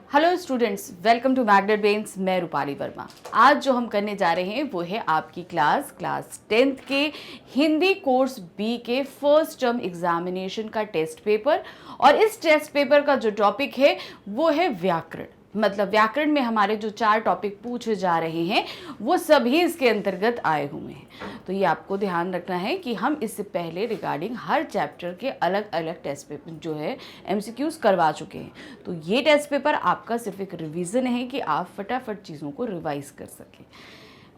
Hello students, welcome to Magnet Brains. मैं रूपाली वर्मा। आज जो हम करने जा रहे हैं वो है आपकी क्लास 10th के हिंदी कोर्स बी के फर्स्ट टर्म एग्जामिनेशन का टेस्ट पेपर। और इस टेस्ट पेपर का जो टॉपिक है वो है व्याकरण। मतलब व्याकरण में हमारे जो 4 टॉपिक पूछे जा रहे हैं वो सभी इसके अंतर्गत आए हुए हैं। तो ये आपको ध्यान रखना है कि हम इससे पहले रिगार्डिंग हर चैप्टर के अलग अलग टेस्ट पेपर जो है MCQs करवा चुके हैं। तो ये टेस्ट पेपर आपका सिर्फ एक रिवीजन है कि आप फटाफट चीज़ों को रिवाइज कर सकें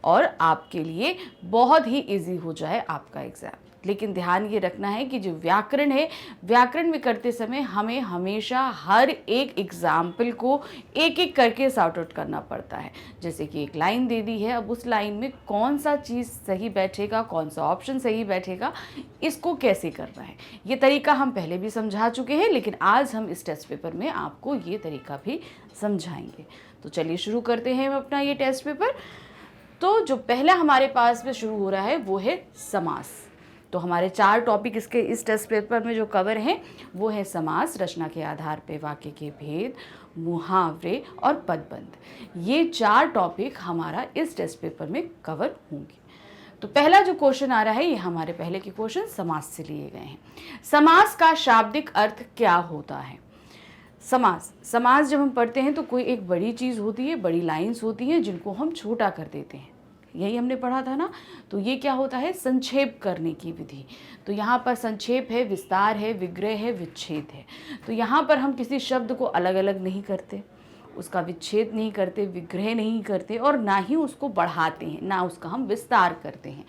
और आपके लिए बहुत ही इजी हो जाए आपका एग्ज़ाम। लेकिन ध्यान ये रखना है कि जो व्याकरण है, व्याकरण में करते समय हमें हमेशा हर एक एग्जाम्पल को एक एक करके सॉर्ट आउट करना पड़ता है। जैसे कि एक लाइन दे दी है, अब उस लाइन में कौन सा चीज़ सही बैठेगा, कौन सा ऑप्शन सही बैठेगा, इसको कैसे करना है। ये तरीका हम पहले भी समझा चुके हैं, लेकिन आज हम इस टेस्ट पेपर में आपको ये तरीका भी समझाएंगे। तो चलिए शुरू करते हैं अपना ये टेस्ट पेपर। तो जो पहला हमारे पास में शुरू हो रहा है वो है समास। तो हमारे 4 टॉपिक इसके इस टेस्ट पेपर में जो कवर हैं वो है समास, रचना के आधार पे वाक्य के भेद, मुहावरे और पदबंध। ये 4 टॉपिक हमारा इस टेस्ट पेपर में कवर होंगे। तो पहला जो क्वेश्चन आ रहा है ये हमारे पहले के क्वेश्चन समास से लिए गए हैं। समास का शाब्दिक अर्थ क्या होता है? समास जब हम पढ़ते हैं तो कोई एक बड़ी चीज़ होती है, बड़ी लाइंस होती हैं जिनको हम छोटा कर देते हैं। यही हमने पढ़ा था ना। तो ये क्या होता है? संक्षेप करने की विधि। तो यहाँ पर संक्षेप है, विस्तार है, विग्रह है, विच्छेद है। तो यहाँ पर हम किसी शब्द को अलग अलग नहीं करते, उसका विच्छेद नहीं करते, विग्रह नहीं करते और ना ही उसको बढ़ाते हैं, ना उसका हम विस्तार करते हैं।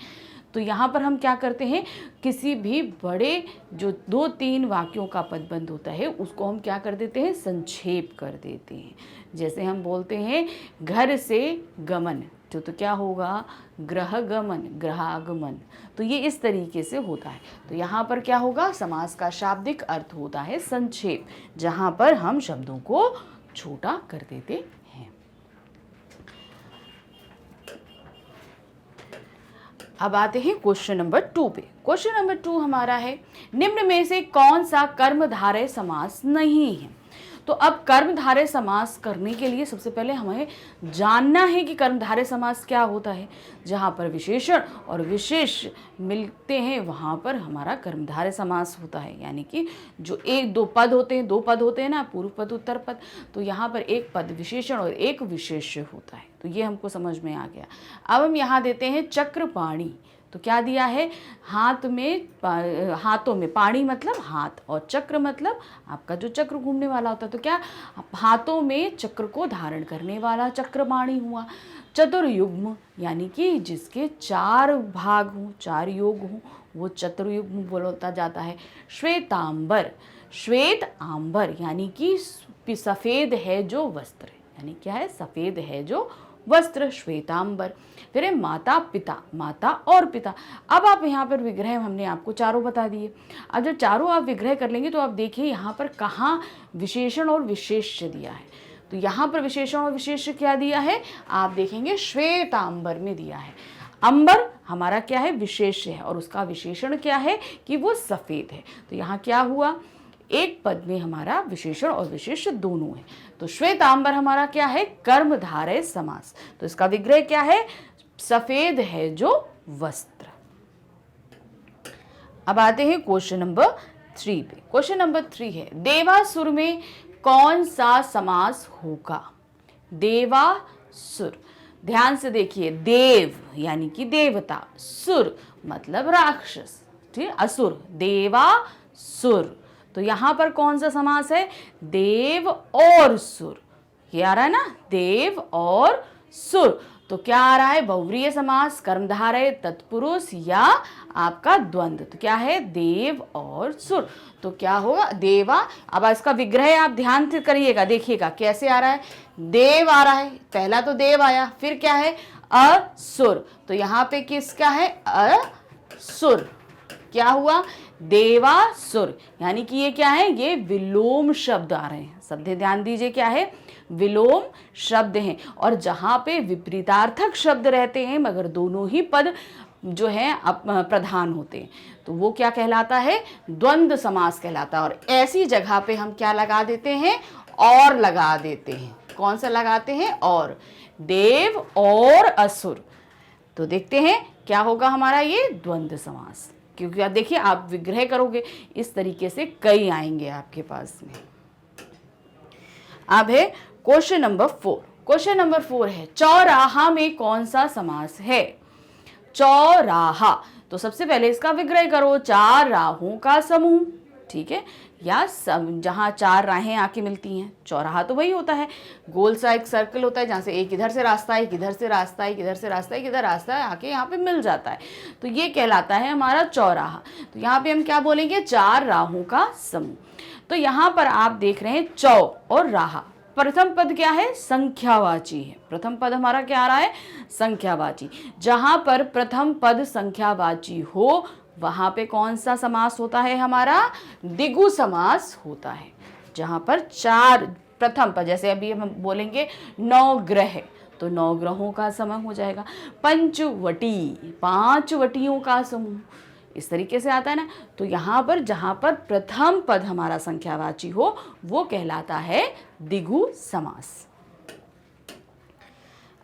तो यहाँ पर हम क्या करते हैं, किसी भी बड़े जो 2-3 वाक्यों का पदबंध होता है उसको हम क्या कर देते हैं, संक्षेप कर देते हैं। जैसे हम बोलते हैं घर से गमन, तो क्या होगा, ग्रह गमन, ग्रहागमन। तो ये इस तरीके से होता है। तो यहाँ पर क्या होगा, समास का शाब्दिक अर्थ होता है संक्षेप, जहाँ पर हम शब्दों को छोटा कर देते हैं। अब आते हैं क्वेश्चन नंबर 2 पे। क्वेश्चन नंबर 2 हमारा है, निम्न में से कौन सा कर्मधारय समास नहीं है? तो अब कर्मधारय समास करने के लिए सबसे पहले हमें जानना है कि कर्मधारय समास क्या होता है। जहाँ पर विशेषण और विशेष मिलते हैं वहाँ पर हमारा कर्मधारय समास होता है। यानी कि जो 1-2 पद होते हैं, 2 पद होते हैं ना, पूर्व पद उत्तर पद। तो यहाँ पर एक पद विशेषण और एक विशेष्य होता है। तो ये हमको समझ में आ गया। अब हम यहाँ देते हैं चक्रपाणी। तो क्या दिया है, हाथों में पाणी मतलब हाथ और चक्र मतलब आपका जो चक्र घूमने वाला होता है। तो क्या हाथों में चक्र को धारण करने वाला चक्रपाणी हुआ। चतुर्युग्म यानी कि जिसके 4 भाग हों, 4 योग हों, वो चतुर्युग्म बोलता जाता है। श्वेतांबर, श्वेत आंबर यानी कि सफ़ेद है जो वस्त्र, यानी क्या है, सफ़ेद है जो वस्त्र, श्वेतांबर। फिर है माता पिता, माता और पिता। अब आप यहाँ पर विग्रह हमने आपको 4 बता दिए। अब जब 4 आप विग्रह कर लेंगे तो आप देखिए यहाँ पर कहाँ विशेषण और विशेष्य दिया है। तो यहाँ पर विशेषण और विशेष्य क्या दिया है, आप देखेंगे श्वेतांबर में दिया है। अंबर हमारा क्या है, विशेष्य है और उसका विशेषण क्या है कि वो सफ़ेद है। तो यहाँ क्या हुआ, एक पद में हमारा विशेषण और विशेष्य दोनों है। तो श्वेतांबर हमारा क्या है, कर्मधारय समास। तो इसका विग्रह क्या है, सफेद है जो वस्त्र। अब आते हैं क्वेश्चन नंबर 3 पे। क्वेश्चन नंबर 3 है, देवासुर में कौन सा समास होगा? देवासुर, ध्यान से देखिए, देव यानी कि देवता, सुर मतलब राक्षस, ठीक, असुर, देवासुर। तो यहाँ पर कौन सा समास है, देव और सुर। ये आ रहा है ना, देव और सुर। तो क्या आ रहा है, बहुव्रीहि समास, कर्मधारय, तत्पुरुष या आपका द्वंद्व। तो क्या है, देव और सुर। तो क्या होगा, देवा। अब इसका विग्रह आप ध्यान से करिएगा, देखिएगा कैसे आ रहा है, देव आ रहा है, पहला तो देव आया, फिर क्या है, असुर। तो यहाँ पे किसका है, असुर। क्या हुआ, देवासुर। यानी कि ये क्या है, ये विलोम शब्द आ रहे हैं। शब्द ध्यान दीजिए, क्या है, विलोम शब्द हैं। और जहाँ पे विपरीतार्थक शब्द रहते हैं मगर दोनों ही पद जो है प्रधान होते हैं, तो वो क्या कहलाता है, द्वंद्व समास कहलाता है। और ऐसी जगह पे हम क्या लगा देते हैं, और लगा देते हैं। कौन सा लगाते हैं? और। देव और असुर। तो देखते हैं क्या होगा हमारा ये द्वंद्व समास, क्योंकि आप देखिए आप विग्रह करोगे इस तरीके से कई आएंगे आपके पास में। अब है क्वेश्चन नंबर 4। क्वेश्चन नंबर 4 है चौराहा में कौन सा समास है? चौराहा, तो सबसे पहले इसका विग्रह करो, चार राहों का समूह, ठीक है, या जहां चार राहें आके मिलती हैं। चौराहा तो वही होता है, गोल सा एक सर्कल होता है जहां से एक इधर से रास्ता है, एक इधर से रास्ता है, एक इधर से रास्ता है, एक इधर रास्ता है, आके यहाँ पे मिल जाता है, तो ये कहलाता है हमारा चौराहा। तो यहाँ पे हम क्या बोलेंगे? चार राहों का समूह। तो यहाँ पर आप देख रहे हैं चौ और राहा, प्रथम पद क्या है? संख्यावाची है। प्रथम पद हमारा क्या आ रहा है? संख्यावाची। जहां पर प्रथम पद संख्यावाची हो वहां पे कौन सा समास होता है हमारा? द्विगु समास होता है। जहां पर चार प्रथम पद, जैसे अभी हम बोलेंगे 9 ग्रह, तो 9 ग्रहों का समूह हो जाएगा। पंचवटी, 5 वटियों का समूह, इस तरीके से आता है ना। तो यहाँ पर जहाँ पर प्रथम पद हमारा संख्यावाची हो वो कहलाता है द्विगु समास।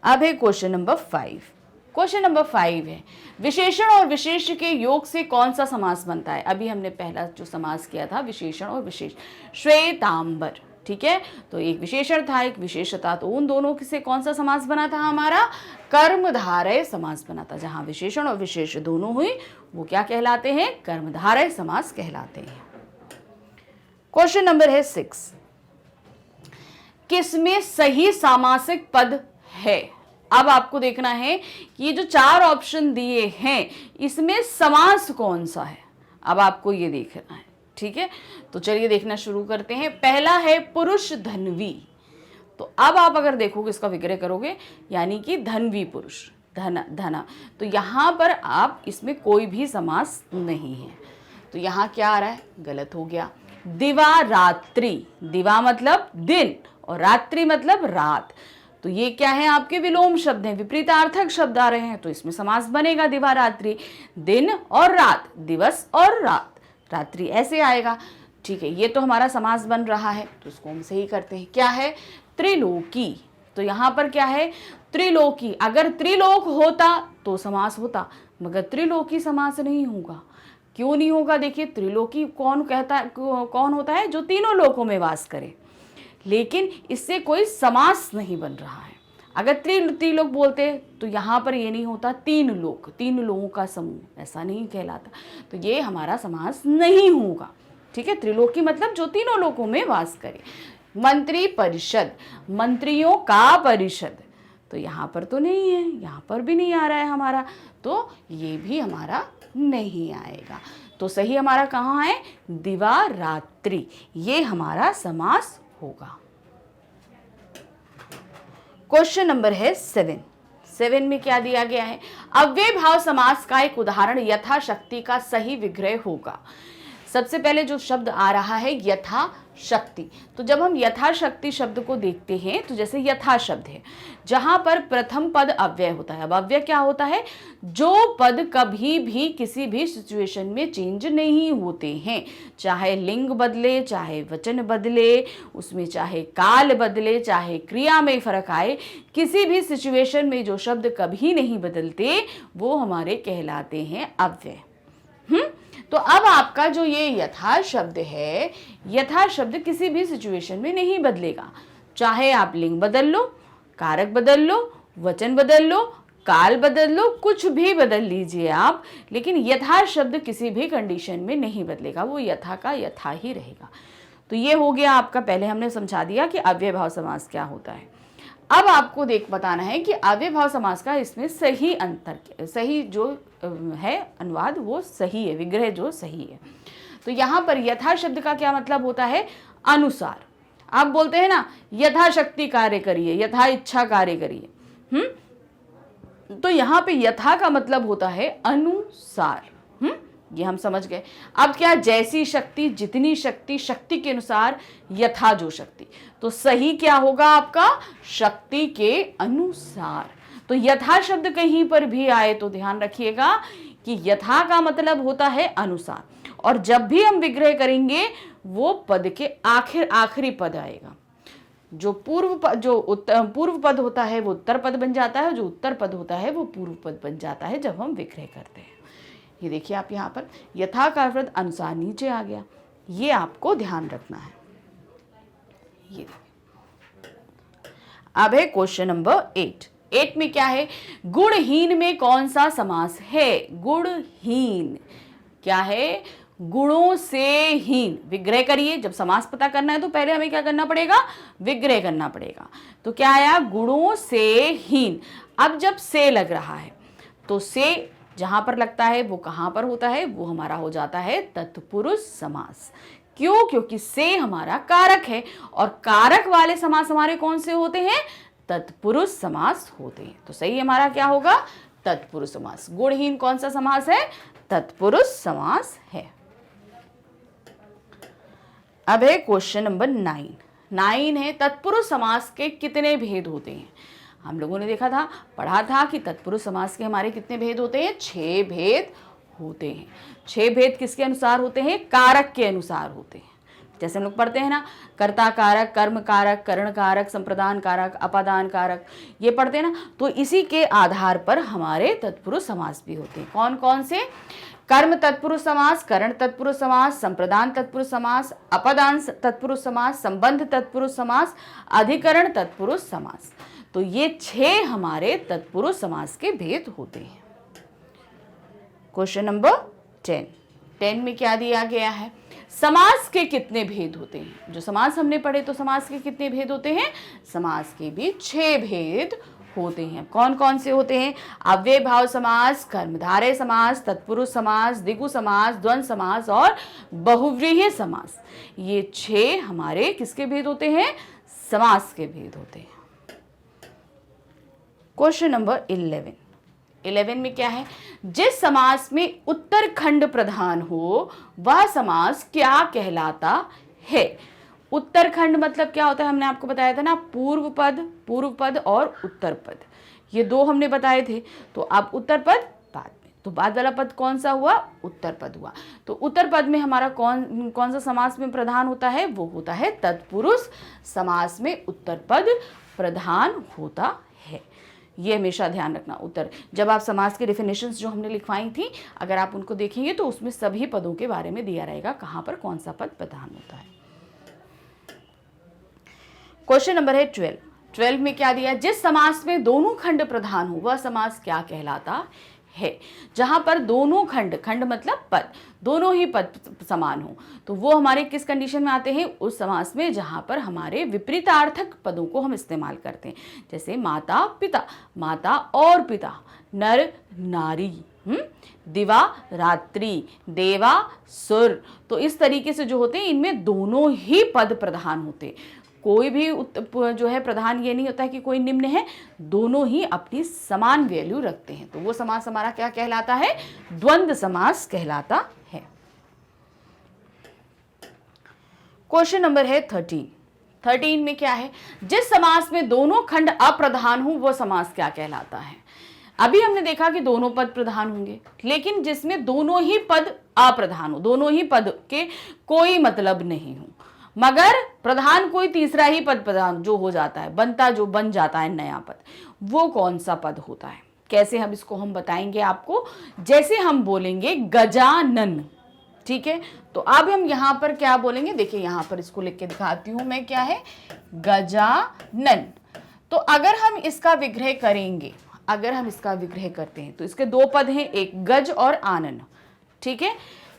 अब है क्वेश्चन नंबर 5। क्वेश्चन नंबर 5 है विशेषण और विशेष्य के योग से कौन सा समास बनता है? अभी हमने पहला जो समास किया था विशेषण और विशेष, श्वेतांबर, ठीक है। तो एक विशेषण था एक विशेषता, तो उन दोनों से कौन सा समास बना था हमारा? कर्मधारय समास बना था। जहां विशेषण और विशेष दोनों हुई वो क्या कहलाते हैं? कर्मधारय समास कहलाते हैं। क्वेश्चन नंबर है 6, किसमें सही सामासिक पद है? अब आपको देखना है कि ये जो 4 ऑप्शन दिए हैं इसमें समास कौन सा है, अब आपको ये देखना है, ठीक है। तो चलिए देखना शुरू करते हैं। पहला है पुरुष धनवी, तो अब आप अगर देखोगे इसका विग्रह करोगे यानी कि धनवी पुरुष, धना, तो यहां पर आप इसमें कोई भी समास नहीं है, तो यहां क्या आ रहा है? गलत हो गया। दिवा रात्रि, दिवा मतलब दिन और रात्रि मतलब रात, तो ये क्या है? आपके विलोम शब्द हैं, विपरीतार्थक शब्द आ रहे हैं, तो इसमें समास बनेगा दिवा रात्रि, दिन और रात, दिवस और रात, रात्रि ऐसे आएगा, ठीक है। ये तो हमारा समास बन रहा है, तो इसको हम सही करते हैं। क्या है? त्रिलोकी, तो यहाँ पर क्या है? त्रिलोकी। अगर त्रिलोक होता तो समास होता, मगर त्रिलोकी समास नहीं होगा। क्यों नहीं होगा? देखिए त्रिलोकी कौन होता है? जो तीनों लोकों में वास करे, लेकिन इससे कोई समास नहीं बन रहा है। अगर त्रिलोक बोलते तो यहाँ पर ये नहीं होता, तीन लोक, तीन लोगों का समूह, ऐसा नहीं कहलाता, तो ये हमारा समास नहीं होगा, ठीक है। त्रिलोकी मतलब जो तीनों लोकों में वास करे। मंत्री परिषद, मंत्रियों का परिषद, तो यहाँ पर तो नहीं है, यहाँ पर भी नहीं आ रहा है हमारा, तो ये भी हमारा नहीं आएगा। तो सही हमारा कहाँ है? दिवा रात्रि, ये हमारा समास होगा। क्वेश्चन नंबर है 7 में क्या दिया गया है? अव्यय भाव समास का एक उदाहरण यथाशक्ति का सही विग्रह होगा। सबसे पहले जो शब्द आ रहा है यथाशक्ति, तो जब हम यथाशक्ति शब्द को देखते हैं तो जैसे यथा शब्द है जहां पर प्रथम पद अव्यय होता है। अब अव्यय क्या होता है? जो पद कभी भी किसी भी सिचुएशन में चेंज नहीं होते हैं, चाहे लिंग बदले, चाहे वचन बदले, उसमें चाहे काल बदले, चाहे क्रिया में फर्क आए, किसी भी सिचुएशन में जो शब्द कभी नहीं बदलते वो हमारे कहलाते हैं अव्यय। तो अब आपका जो ये यथा शब्द है, यथा शब्द किसी भी सिचुएशन में नहीं बदलेगा, चाहे आप लिंग बदल लो, कारक बदल लो, वचन बदल लो, काल बदल लो, कुछ भी बदल लीजिए आप, लेकिन यथा शब्द किसी भी कंडीशन में नहीं बदलेगा, वो यथा का यथा ही रहेगा। तो ये हो गया आपका, पहले हमने समझा दिया कि अव्यय भाव समास क्या होता है। अब आपको बताना है कि अव्यय भाव समास का इसमें सही अंतर, सही जो है अनुवाद वो सही है, विग्रह जो सही है। तो यहाँ पर यथा शब्द का क्या मतलब होता है? अनुसार। आप बोलते हैं ना यथाशक्ति कार्य करिए, यथा इच्छा कार्य करिए, तो यहाँ पे यथा का मतलब होता है अनुसार। ये हम समझ गए। अब क्या? जैसी शक्ति, जितनी शक्ति, शक्ति के अनुसार, यथा जो शक्ति, तो सही क्या होगा आपका? शक्ति के अनुसार। तो यथा शब्द कहीं पर भी आए तो ध्यान रखिएगा कि यथा का मतलब होता है अनुसार, और जब भी हम विग्रह करेंगे वो पद के आखिरी पद आएगा। जो पूर्व पद होता है वो उत्तर पद बन जाता है, जो उत्तर पद होता है वो पूर्व पद बन जाता है जब हम विग्रह करते हैं। ये देखिए आप यहाँ पर यथाकारवत अनुसार नीचे आ गया, ये आपको ध्यान रखना है। ये अब है क्वेश्चन नंबर 8 में क्या है, गुणहीन में कौन सा समास है? गुणहीन क्या है? गुणों से हीन। विग्रह करिए, जब समास पता करना है तो पहले हमें क्या करना पड़ेगा? विग्रह करना पड़ेगा। तो क्या आया? गुणों से हीन। अब जब से लग रहा है तो से जहां पर लगता है वो कहां पर होता है? वो हमारा हो जाता है तत्पुरुष समास। क्यों? क्योंकि से हमारा कारक है और कारक वाले समास हमारे कौन से होते हैं? तत्पुरुष समास होते हैं। तो सही हमारा क्या होगा? तत्पुरुष समास। गुणहीन कौन सा समास है? तत्पुरुष समास है। अब है क्वेश्चन नंबर 9 है, तत्पुरुष समास के कितने भेद होते हैं? हम लोगों ने देखा था, पढ़ा था कि तत्पुरुष समास के हमारे कितने भेद होते हैं? 6 भेद होते हैं। 6 भेद किसके अनुसार होते हैं? कारक के अनुसार होते हैं। जैसे हम लोग पढ़ते हैं ना, कर्ता कारक, कर्म कारक, करण कारक, संप्रदान कारक, अपादान कारक, ये पढ़ते हैं ना। तो इसी के आधार पर हमारे तत्पुरुष समास भी होते हैं। कौन कौन से? कर्म तत्पुरुष समास, करण तत्पुरुष समास, संप्रदान तत्पुरुष समास, अपदान तत्पुरुष समास, संबंध तत्पुरुष समास, अधिकरण तत्पुरुष समास। तो ये 6 हमारे तत्पुरुष समास के भेद होते हैं। क्वेश्चन नंबर 10 में क्या दिया गया है? समास के कितने भेद होते हैं? जो समास हमने पढ़े तो समास के कितने भेद होते हैं? समास के भी 6 भेद होते हैं। कौन कौन से होते हैं? अव्यय भाव समास, कर्मधारय समास, तत्पुरुष समास, द्विगु समास, द्वंद्व समास और बहुव्रीहि समास। ये 6 हमारे किसके भेद होते हैं? समास के भेद होते हैं। क्वेश्चन नंबर 11 में क्या है? जिस समास में उत्तरखंड प्रधान हो वह समास क्या कहलाता है? उत्तरखंड मतलब क्या होता है? हमने आपको बताया था ना, पूर्व पद और उत्तर पद, ये 2 हमने बताए थे। तो अब उत्तर पद बाद में, तो बाद वाला पद कौन सा हुआ? उत्तर पद हुआ। तो उत्तर पद में हमारा कौन सा समास में प्रधान होता है? वो होता है तत्पुरुष समास में उत्तर पद प्रधान होता है। ये हमेशा ध्यान रखना। उत्तर, जब आप समास के डेफिनेशंस जो हमने लिखवाई थी, अगर आप उनको देखेंगे तो उसमें सभी पदों के बारे में दिया रहेगा, कहां पर कौन सा पद प्रधान होता है। क्वेश्चन नंबर है 12 में क्या दिया? जिस समास में दोनों खंड प्रधान हो वह समास क्या कहलाता है? जहां पर दोनों खंड मतलब पद, दोनों ही पद समान हो, तो वो हमारे किस कंडीशन में आते हैं? उस समास में जहां पर हमारे विपरीतार्थक पदों को हम इस्तेमाल करते हैं। जैसे माता पिता, माता और पिता, नर नारी, दिवा रात्रि, देवा सुर। तो इस तरीके से जो होते हैं इनमें दोनों ही पद प्रधान होते हैं। कोई भी जो है प्रधान ये नहीं होता है कि कोई निम्न है, दोनों ही अपनी समान वैल्यू रखते हैं। तो वो समास हमारा क्या कहलाता है? द्वंद्व समास कहलाता है। क्वेश्चन नंबर है 13 में क्या है? जिस समास में दोनों खंड अप्रधान हो वह समास क्या कहलाता है? अभी हमने देखा कि दोनों पद प्रधान होंगे, लेकिन जिसमें दोनों ही पद अप्रधान हो, दोनों ही पद के कोई मतलब नहीं हो, मगर प्रधान कोई तीसरा ही पद प्रधान जो हो जाता है, बन जाता है नया पद, वो कौन सा पद होता है? कैसे हम इसको बताएंगे आपको? जैसे हम बोलेंगे गजानन, ठीक है? तो अब हम यहां पर क्या बोलेंगे? देखिए यहां पर इसको लिख के दिखाती हूं मैं, क्या है? गजानन। तो अगर हम इसका विग्रह करेंगे, अगर हम इसका विग्रह करते हैं तो इसके 2 पद हैं, एक गज और आनन, ठीक है?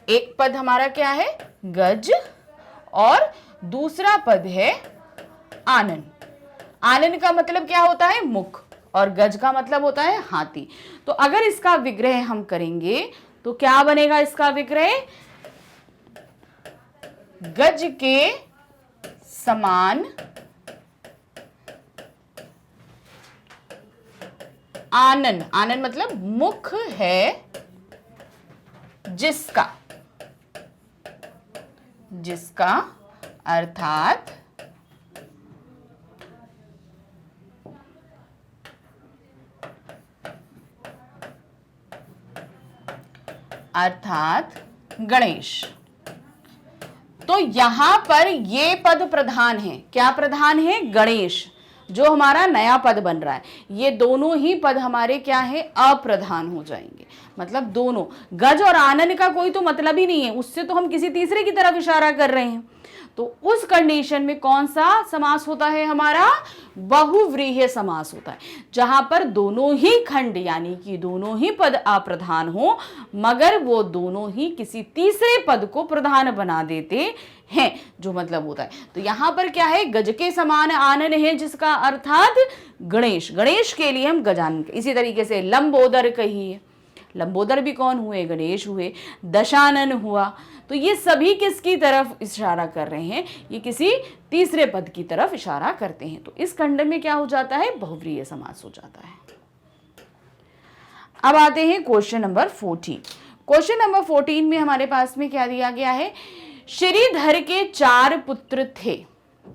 एक पद हमारा क्या है? गज, और दूसरा पद है आनन। आनन का मतलब क्या होता है? मुख, और गज का मतलब होता है हाथी। तो अगर इसका विग्रह हम करेंगे तो क्या बनेगा इसका विग्रह? गज के समान आनन। आनन मतलब मुख है जिसका अर्थात गणेश। तो यहां पर ये पद प्रधान है। क्या प्रधान है? गणेश, जो हमारा नया पद बन रहा है। ये दोनों ही पद हमारे क्या है? अप्रधान हो जाएंगे। मतलब दोनों, गज और आनन का कोई तो मतलब ही नहीं है, उससे तो हम किसी तीसरे की तरफ इशारा कर रहे हैं। तो उस कंडीशन में कौन सा समास होता है? हमारा बहुव्रीहि समास होता है, जहां पर दोनों ही खंड यानी कि दोनों ही पद अप्रधान हो, मगर वो दोनों ही किसी तीसरे पद को प्रधान बना देते हैं, जो मतलब होता है। तो यहां पर क्या है? गज के समान आनन है, जिसका अर्थात गणेश। गणेश के लिए हम गजानन। इसी तरीके से लंबोदर कहिए, लंबोदर भी कौन हुए? गणेश हुए। दशानन हुआ। तो ये सभी किसकी तरफ इशारा कर रहे हैं? ये किसी तीसरे पद की तरफ इशारा करते हैं। तो इस खंड में क्या हो जाता है? बहुव्रीहि समास हो जाता है। अब आते हैं क्वेश्चन नंबर 14। क्वेश्चन नंबर 14 में हमारे पास में क्या दिया गया है? श्रीधर के 4 पुत्र थे।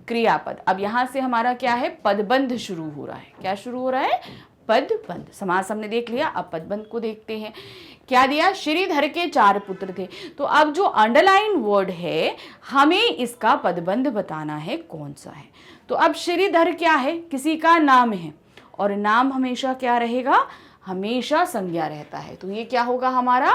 क्रियापद। अब यहां से हमारा क्या है? पदबंध शुरू हो रहा है। क्या शुरू हो रहा है? पदबंध। समास हमने देख लिया, अब पदबंध को देखते हैं। क्या दिया? श्रीधर के 4 पुत्र थे। तो अब जो अंडरलाइन वर्ड है, हमें इसका पदबंध बताना है कौन सा है। तो अब श्रीधर क्या है? किसी का नाम है, और नाम हमेशा क्या रहेगा? हमेशा संज्ञा रहता है। तो ये क्या होगा? हमारा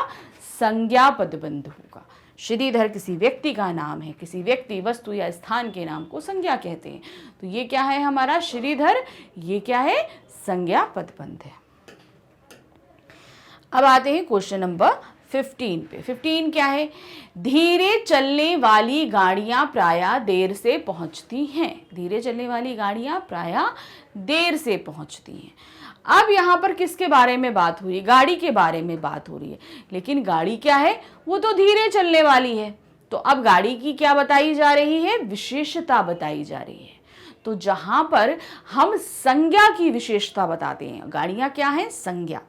संज्ञा पदबंध होगा। श्रीधर किसी व्यक्ति का नाम है, किसी व्यक्ति, वस्तु या स्थान के नाम को संज्ञा कहते हैं। तो ये क्या है? हमारा श्रीधर, ये क्या है? संज्ञा पदबंध है। अब आते हैं क्वेश्चन नंबर 15 पे। 15 क्या है? धीरे चलने वाली गाड़ियां प्रायः देर से पहुंचती हैं। धीरे चलने वाली गाड़ियां प्रायः देर से पहुंचती हैं। अब यहां पर किसके बारे में बात हो रही है? गाड़ी के बारे में बात हो रही है। लेकिन गाड़ी क्या है? वो तो धीरे चलने वाली है। तो अब गाड़ी की क्या बताई जा रही है? विशेषता बताई जा रही है। तो जहां पर हम संज्ञा की विशेषता बताते हैं, गाड़ियां क्या है? संज्ञा।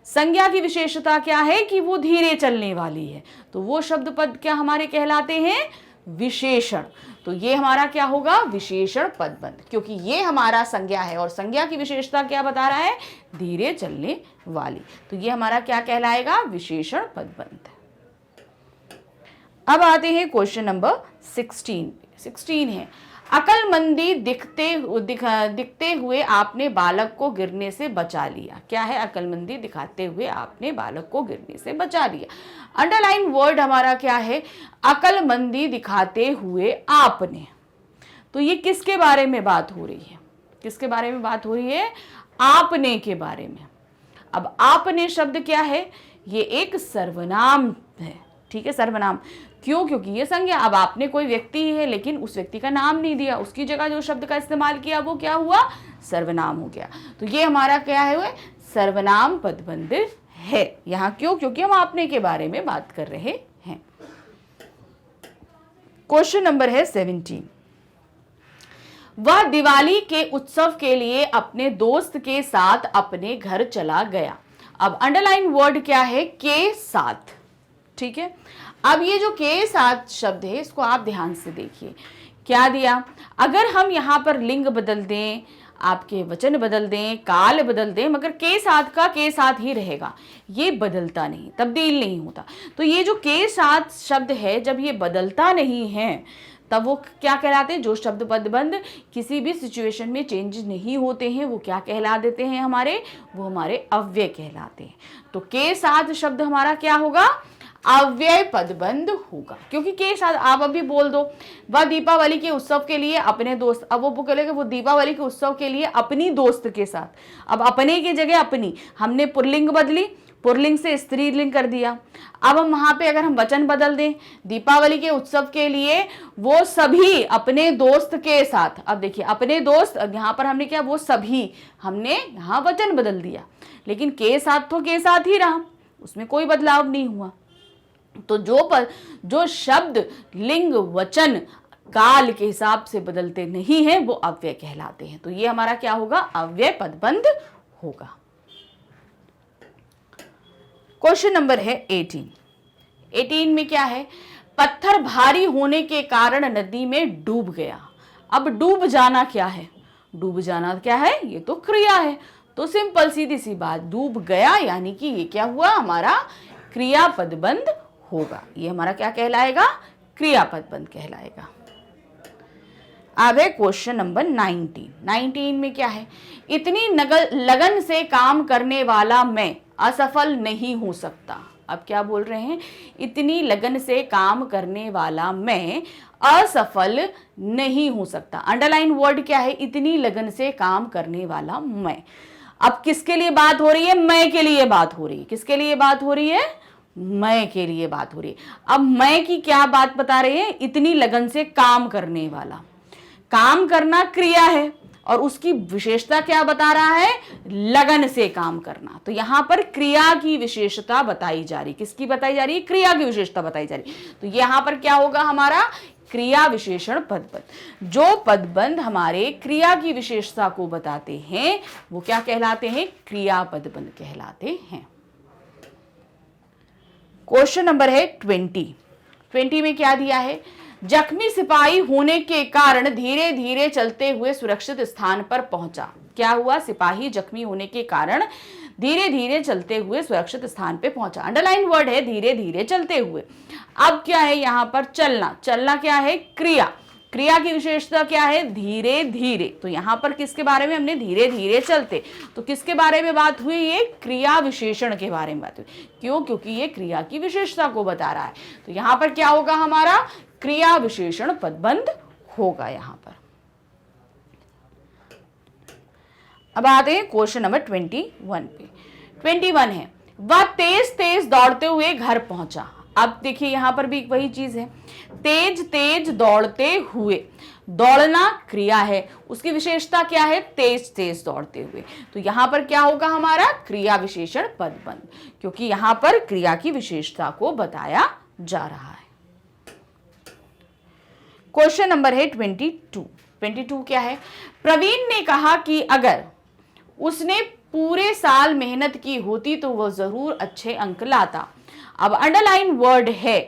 संज्ञा की विशेषता क्या है? कि वो धीरे चलने वाली है। तो वो शब्द पद क्या हमारे कहलाते हैं? विशेषण। तो ये हमारा क्या होगा? विशेषण पदबंध, क्योंकि ये हमारा संज्ञा है और संज्ञा की विशेषता क्या बता रहा है? धीरे चलने वाली। तो ये हमारा क्या कहलाएगा? विशेषण पदबंध। अब आते हैं क्वेश्चन नंबर 16। 16 है, अकलमंदी दिखते हुए आपने बालक को गिरने से बचा लिया। क्या है? अकलमंदी दिखाते हुए आपने बालक को गिरने से बचा लिया। अंडरलाइन वर्ड हमारा क्या है? अकलमंदी दिखाते हुए आपने। तो ये किसके बारे में बात हो रही है? किसके बारे में बात हो रही है? आपने के बारे में। अब आपने शब्द क्या है? ये एक सर्वनाम है। ठीक है, सर्वनाम। क्यों? क्योंकि ये संज्ञा। अब आपने कोई व्यक्ति ही है, लेकिन उस व्यक्ति का नाम नहीं दिया, उसकी जगह जो शब्द का इस्तेमाल किया वो क्या हुआ? सर्वनाम हो गया। तो ये हमारा क्या है? सर्वनाम पदबंध है। यहां क्यों? क्योंकि हम आपने के बारे में बात कर रहे हैं। क्वेश्चन नंबर है 17। वह दिवाली के उत्सव के लिए अपने दोस्त के साथ अपने घर चला गया। अब अंडरलाइन वर्ड क्या है? के साथ। ठीक है, अब ये जो के साथ शब्द है, इसको आप ध्यान से देखिए। क्या दिया? अगर हम यहां पर लिंग बदल दें, आपके वचन बदल दें, काल बदल दें, मगर के साथ का के साथ ही रहेगा। ये बदलता नहीं, तब्दील नहीं होता। तो ये जो के साथ शब्द है, जब ये बदलता नहीं है, तब वो क्या कहलाते हैं? जो शब्द पदबंध किसी भी सिचुएशन में चेंज नहीं होते हैं, वो क्या कहला देते हैं हमारे? वो हमारे अव्यय कहलाते हैं। तो के साथ शब्द हमारा क्या होगा? अव्यय पदबंध होगा। क्योंकि के साथ आप अभी बोल दो, वह दीपावली के उत्सव के लिए अपने दोस्त, अब वो बोलेगा वो दीपावली के उत्सव के लिए अपनी दोस्त के साथ। अब अपने की जगह अपनी, हमने पुल्लिंग बदली, पुल्लिंग से स्त्रीलिंग कर दिया। अब हम वहां पे अगर हम वचन बदल दें, दीपावली के उत्सव के लिए वो सभी अपने दोस्त के साथ। अब देखिए, अपने दोस्त, यहाँ पर हमने क्या? वो सभी, हमने यहाँ वचन बदल दिया, लेकिन के साथ तो के साथ ही रहा, उसमें कोई बदलाव नहीं हुआ। तो जो शब्द लिंग वचन काल के हिसाब से बदलते नहीं हैं, वो अव्यय कहलाते हैं। तो ये हमारा क्या होगा? अव्यय पदबंध होगा। क्वेश्चन नंबर है 18। 18 में क्या है? पत्थर भारी होने के कारण नदी में डूब गया। अब डूब जाना क्या है? डूब जाना क्या है? ये तो क्रिया है। तो सिंपल सीधी सी बात, डूब गया यानी कि ये क्या हुआ? हमारा क्रिया पदबंध होगा। ये हमारा क्या कहलाएगा? क्रियापद बंध कहलाएगा। अब है क्वेश्चन नंबर 19 में क्या है, इतनी लगन से काम करने वाला मैं असफल नहीं हो सकता। अब क्या बोल रहे हैं, इतनी लगन से काम करने वाला मैं असफल नहीं हो सकता। अंडरलाइन वर्ड क्या है, इतनी लगन से काम करने वाला मैं। अब किसके लिए बात हो रही है, मैं के लिए बात हो रही है। किसके लिए बात हो रही है, मैं के लिए बात हो रही है। अब मैं की क्या बात बता रहे हैं, इतनी लगन से काम करने वाला। काम करना क्रिया है और उसकी विशेषता क्या बता रहा है, लगन से काम करना। तो यहां पर क्रिया की विशेषता बताई जा रही, किसकी बताई जा रही है, क्रिया की विशेषता बताई जा रही। तो यहां पर क्या होगा हमारा, क्रिया विशेषण पदबंध। जो पदबंध हमारे क्रिया की विशेषता को बताते हैं वो क्या कहलाते हैं, क्रिया पदबंध कहलाते हैं। क्वेश्चन नंबर है 20 में क्या दिया है, जख्मी सिपाही होने के कारण धीरे धीरे चलते हुए सुरक्षित स्थान पर पहुंचा। क्या हुआ, सिपाही जख्मी होने के कारण धीरे धीरे चलते हुए सुरक्षित स्थान पे पहुंचा। अंडरलाइन वर्ड है धीरे धीरे चलते हुए। अब क्या है यहां पर, चलना। चलना क्या है, क्रिया। क्रिया की विशेषता क्या है, धीरे धीरे। तो यहां पर किसके बारे में, हमने धीरे धीरे चलते, तो किसके बारे में बात हुई, ये क्रिया विशेषण के बारे में बात हुई। क्यों, क्योंकि ये क्रिया की विशेषता को बता रहा है। तो यहां पर क्या होगा हमारा, क्रिया विशेषण पदबंध होगा यहां पर। अब आते हैं क्वेश्चन नंबर 21 पे। 21 है, वह तेज तेज दौड़ते हुए घर पहुंचा। अब देखिए यहां पर भी वही चीज है, तेज तेज दौड़ते हुए। दौड़ना क्रिया है, उसकी विशेषता क्या है, तेज तेज दौड़ते हुए। तो यहां पर क्या होगा हमारा, क्रिया विशेषण पदबंध, क्योंकि यहां पर क्रिया की विशेषता को बताया जा रहा है। क्वेश्चन नंबर है 22 क्या है, प्रवीण ने कहा कि अगर उसने पूरे साल मेहनत की होती तो वह जरूर अच्छे अंक लाता। अब अंडरलाइन वर्ड है,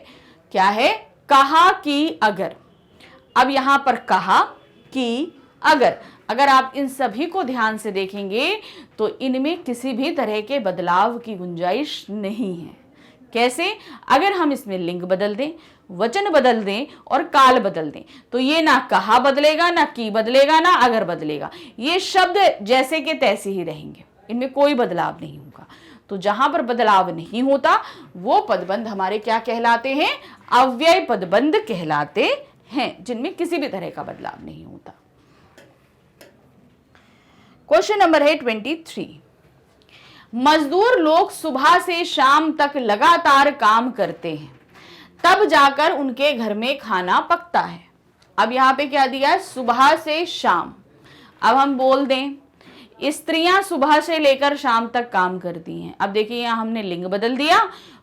क्या है, कहा कि अगर। अब यहां पर कहा कि अगर आप इन सभी को ध्यान से देखेंगे तो इनमें किसी भी तरह के बदलाव की गुंजाइश नहीं है। कैसे, अगर हम इसमें लिंग बदल दें, वचन बदल दें और काल बदल दें तो ये ना कहा बदलेगा, ना की बदलेगा, ना अगर बदलेगा। ये शब्द जैसे के तैसे ही रहेंगे, इनमें कोई बदलाव नहीं होगा। तो जहां पर बदलाव नहीं होता वो पदबंध हमारे क्या कहलाते हैं, अव्यय पदबंध कहलाते हैं, जिनमें किसी भी तरह का बदलाव नहीं होता। क्वेश्चन नंबर है 23, मजदूर लोग सुबह से शाम तक लगातार काम करते हैं, तब जाकर उनके घर में खाना पकता है। अब यहां पे क्या दिया है, सुबह से शाम। अब हम बोल दें स्त्रियां सुबह से लेकर शाम तक काम करती हैं। अब देखिए यहां हमने लिंग बदल दिया,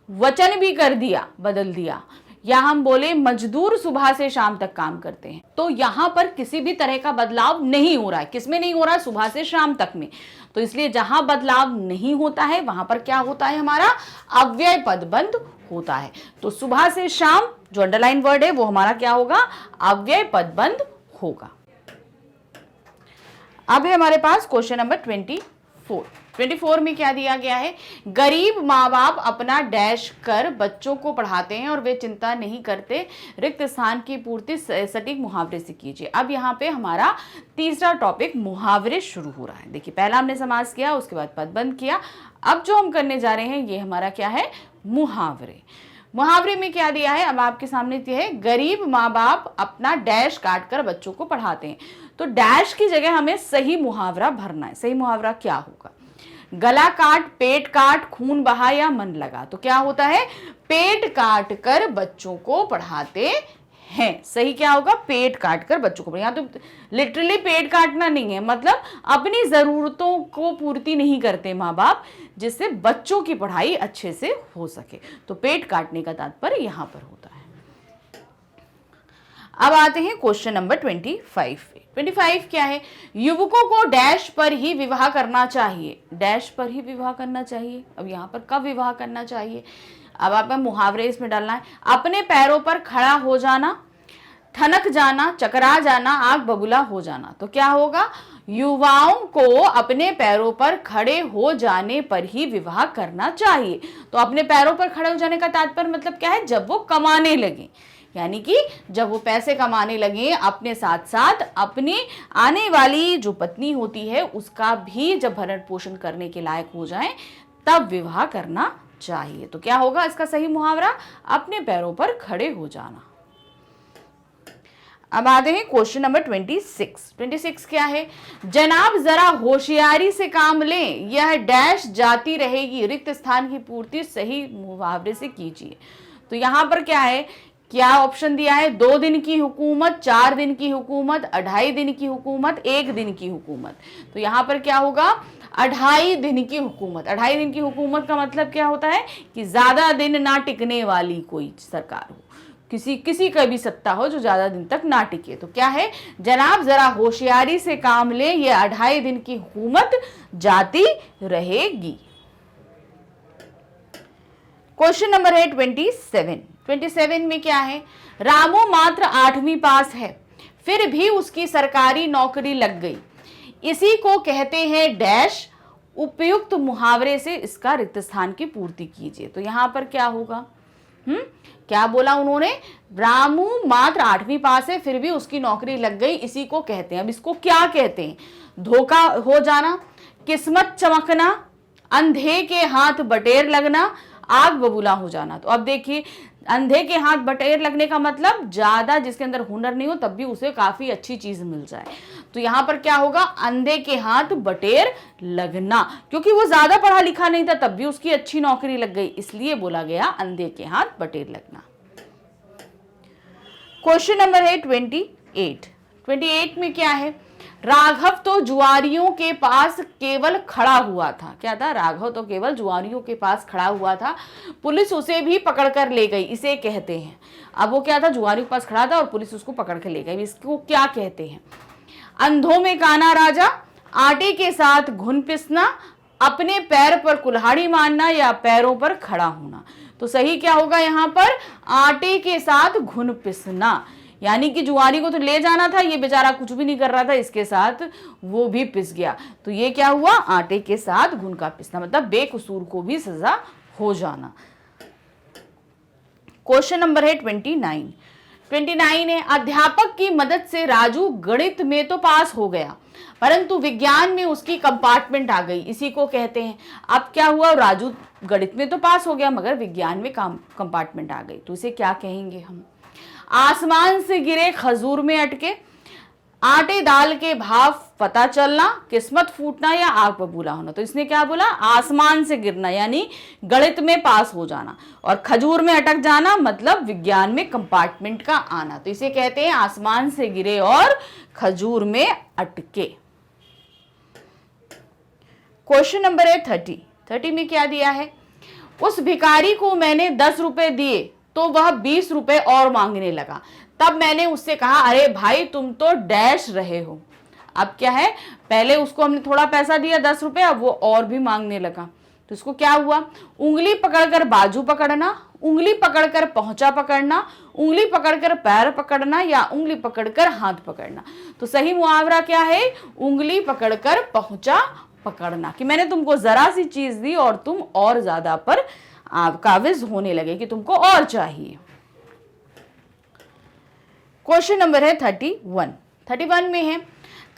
वचन भी कर दिया, बदल दिया। या हम बोले मजदूर सुबह से शाम तक काम करते हैं, तो यहां पर किसी भी तरह का बदलाव नहीं हो रहा है। किसमें नहीं हो रहा है, सुबह से शाम तक में। तो इसलिए जहां बदलाव नहीं होता है वहां पर क्या होता है, हमारा अव्यय पदबंध होता है। तो सुबह से शाम जो अंडरलाइन वर्ड है वो हमारा क्या होगा, अव्यय पदबंध होगा। अब है हमारे पास क्वेश्चन नंबर 24 में क्या दिया गया है, गरीब माँ बाप अपना डैश कर बच्चों को पढ़ाते हैं और वे चिंता नहीं करते, रिक्त स्थान की पूर्ति सटीक मुहावरे से कीजिए। अब यहाँ पे हमारा तीसरा टॉपिक मुहावरे शुरू हो रहा है। देखिए पहला हमने समास किया, उसके बाद पदबंध किया। अब जो हम करने जा रहे हैं ये हमारा क्या है, मुहावरे। मुहावरे में क्या दिया है, अब आपके सामने दिया है, गरीब माँ बाप अपना डैश काट कर बच्चों को पढ़ाते हैं। तो डैश की जगह हमें सही मुहावरा भरना है। सही मुहावरा क्या होगा, गला काट, पेट काट, खून बहा या मन लगा। तो क्या होता है, पेट काट कर बच्चों को पढ़ाते हैं। सही क्या होगा, पेट काट कर बच्चों को। यहाँ तो लिटरली पेट काटना नहीं है, मतलब अपनी जरूरतों को पूर्ति नहीं करते माँ बाप, जिससे बच्चों की पढ़ाई अच्छे से हो सके। तो पेट काटने का तात्पर्य यहाँ पर होता है। अब आते हैं क्वेश्चन नंबर 25 पे। 25 क्या है, युवकों को डैश पर ही विवाह करना चाहिए। डैश पर ही विवाह करना चाहिए। अब यहाँ पर कब विवाह करना चाहिए, अब आप मुहावरे इसमें डालना है। अपने पैरों पर खड़ा हो जाना, ठनक जाना, चकरा जाना, आग बबूला हो जाना। तो क्या होगा, युवाओं को अपने पैरों पर खड़े हो जाने पर ही विवाह करना चाहिए। तो अपने पैरों पर खड़े हो जाने का तात्पर्य मतलब क्या है, जब वो कमाने लगे। यानी कि जब वो पैसे कमाने लगे अपने साथ साथ अपनी आने वाली जो पत्नी होती है उसका भी जब भरण पोषण करने के लायक हो जाए तब विवाह करना चाहिए। तो क्या होगा इसका सही मुहावरा? अपने पैरों पर खड़े हो जाना। अब आते हैं क्वेश्चन नंबर 26। 26 क्या है? जनाब जरा होशियारी से काम लें, यह डैश जाती रहेगी, रिक्त स्थान की पूर्ति सही मुहावरे से कीजिए। तो यहां पर क्या है, क्या ऑप्शन दिया है? 2 दिन की हुकूमत, 4 दिन की हुकूमत, 2.5 दिन की हुकूमत, 1 दिन की हुकूमत। तो यहां पर क्या होगा? 2.5 दिन की हुकूमत। 2.5 दिन की हुकूमत का मतलब क्या होता है कि ज्यादा दिन ना टिकने वाली कोई सरकार हो, किसी का भी सत्ता हो जो ज्यादा दिन तक ना टिके। तो क्या है? जनाब जरा होशियारी से काम ले, ये 2.5 दिन की हुकूमत जाती रहेगी। क्वेश्चन नंबर है 27। 27 में क्या है? रामू मात्र 8वीं पास है, फिर भी उसकी सरकारी नौकरी लग गई, इसी को कहते हैं डैश, उपयुक्त मुहावरे से इसका रिक्त स्थान की पूर्ति कीजिए। तो यहां पर क्या होगा? क्या बोला उन्होंने? रामू मात्र 8वीं पास है फिर भी उसकी नौकरी लग गई, इसी को कहते हैं। अब इसको क्या कहते हैं? धोखा हो जाना, किस्मत चमकना, अंधे के हाथ बटेर लगना, आग बबूला हो जाना। तो अब देखिए, अंधे के हाथ बटेर लगने का मतलब ज्यादा जिसके अंदर हुनर नहीं हो तब भी उसे काफी अच्छी चीज मिल जाए। तो यहां पर क्या होगा? अंधे के हाथ बटेर लगना, क्योंकि वो ज्यादा पढ़ा लिखा नहीं था तब भी उसकी अच्छी नौकरी लग गई, इसलिए बोला गया अंधे के हाथ बटेर लगना। क्वेश्चन नंबर है 28। 28 में क्या है? राघव तो जुआरियों के पास केवल खड़ा हुआ था। क्या था? राघव तो केवल जुआरियों के पास खड़ा हुआ था, पुलिस उसे भी पकड़ कर ले गई, इसे कहते हैं। अब वो क्या था? जुआरियों के पास खड़ा था और पुलिस उसको पकड़ कर ले गई, इसको क्या कहते हैं? अंधों में काना राजा, आटे के साथ घुन पिसना, अपने पैर पर कुल्हाड़ी मारना या पैरों पर खड़ा होना। तो सही क्या होगा यहां पर? आटे के साथ घुन पिसना, यानी कि जुआरी को तो ले जाना था, ये बेचारा कुछ भी नहीं कर रहा था, इसके साथ वो भी पिस गया। तो ये क्या हुआ? आटे के साथ घुन का पिसना, मतलब बेकसूर को भी सजा हो जाना। क्वेश्चन नंबर है 29। 29 है, अध्यापक की मदद से राजू गणित में तो पास हो गया, परंतु विज्ञान में उसकी कंपार्टमेंट आ गई, इसी को कहते हैं। अब क्या हुआ? राजू गणित में तो पास हो गया मगर विज्ञान में कंपार्टमेंट आ गई, तो इसे क्या कहेंगे हम? आसमान से गिरे खजूर में अटके, आटे दाल के भाव पता चलना, किस्मत फूटना या आग बबूला होना। तो इसने क्या बोला? आसमान से गिरना यानी गणित में पास हो जाना, और खजूर में अटक जाना मतलब विज्ञान में कंपार्टमेंट का आना। तो इसे कहते हैं आसमान से गिरे और खजूर में अटके। क्वेश्चन नंबर है 30। 30 में क्या दिया है? उस भिखारी को मैंने 10 रुपए दिए तो वह 20 रुपए और मांगने लगा, तब मैंने उससे कहा, अरे भाई तुम तो डैश रहे हो। अब क्या है? पहले उसको हमने थोड़ा पैसा दिया 10 रुपए, अब वो और भी मांगने लगा। तो इसको क्या हुआ? उंगली पकड़कर बाजू पकड़ना, उंगली पकड़कर पहुंचा पकड़ना, उंगली पकड़कर पैर पकड़ना या उंगली पकड़कर हाथ पकड़ना। तो सही मुहावरा क्या है? उंगली पकड़कर पहुंचा पकड़ना, कि मैंने तुमको जरा सी चीज दी और तुम और ज्यादा पर काबिज होने लगे कि तुमको और चाहिए। क्वेश्चन नंबर है 31। 31 में है,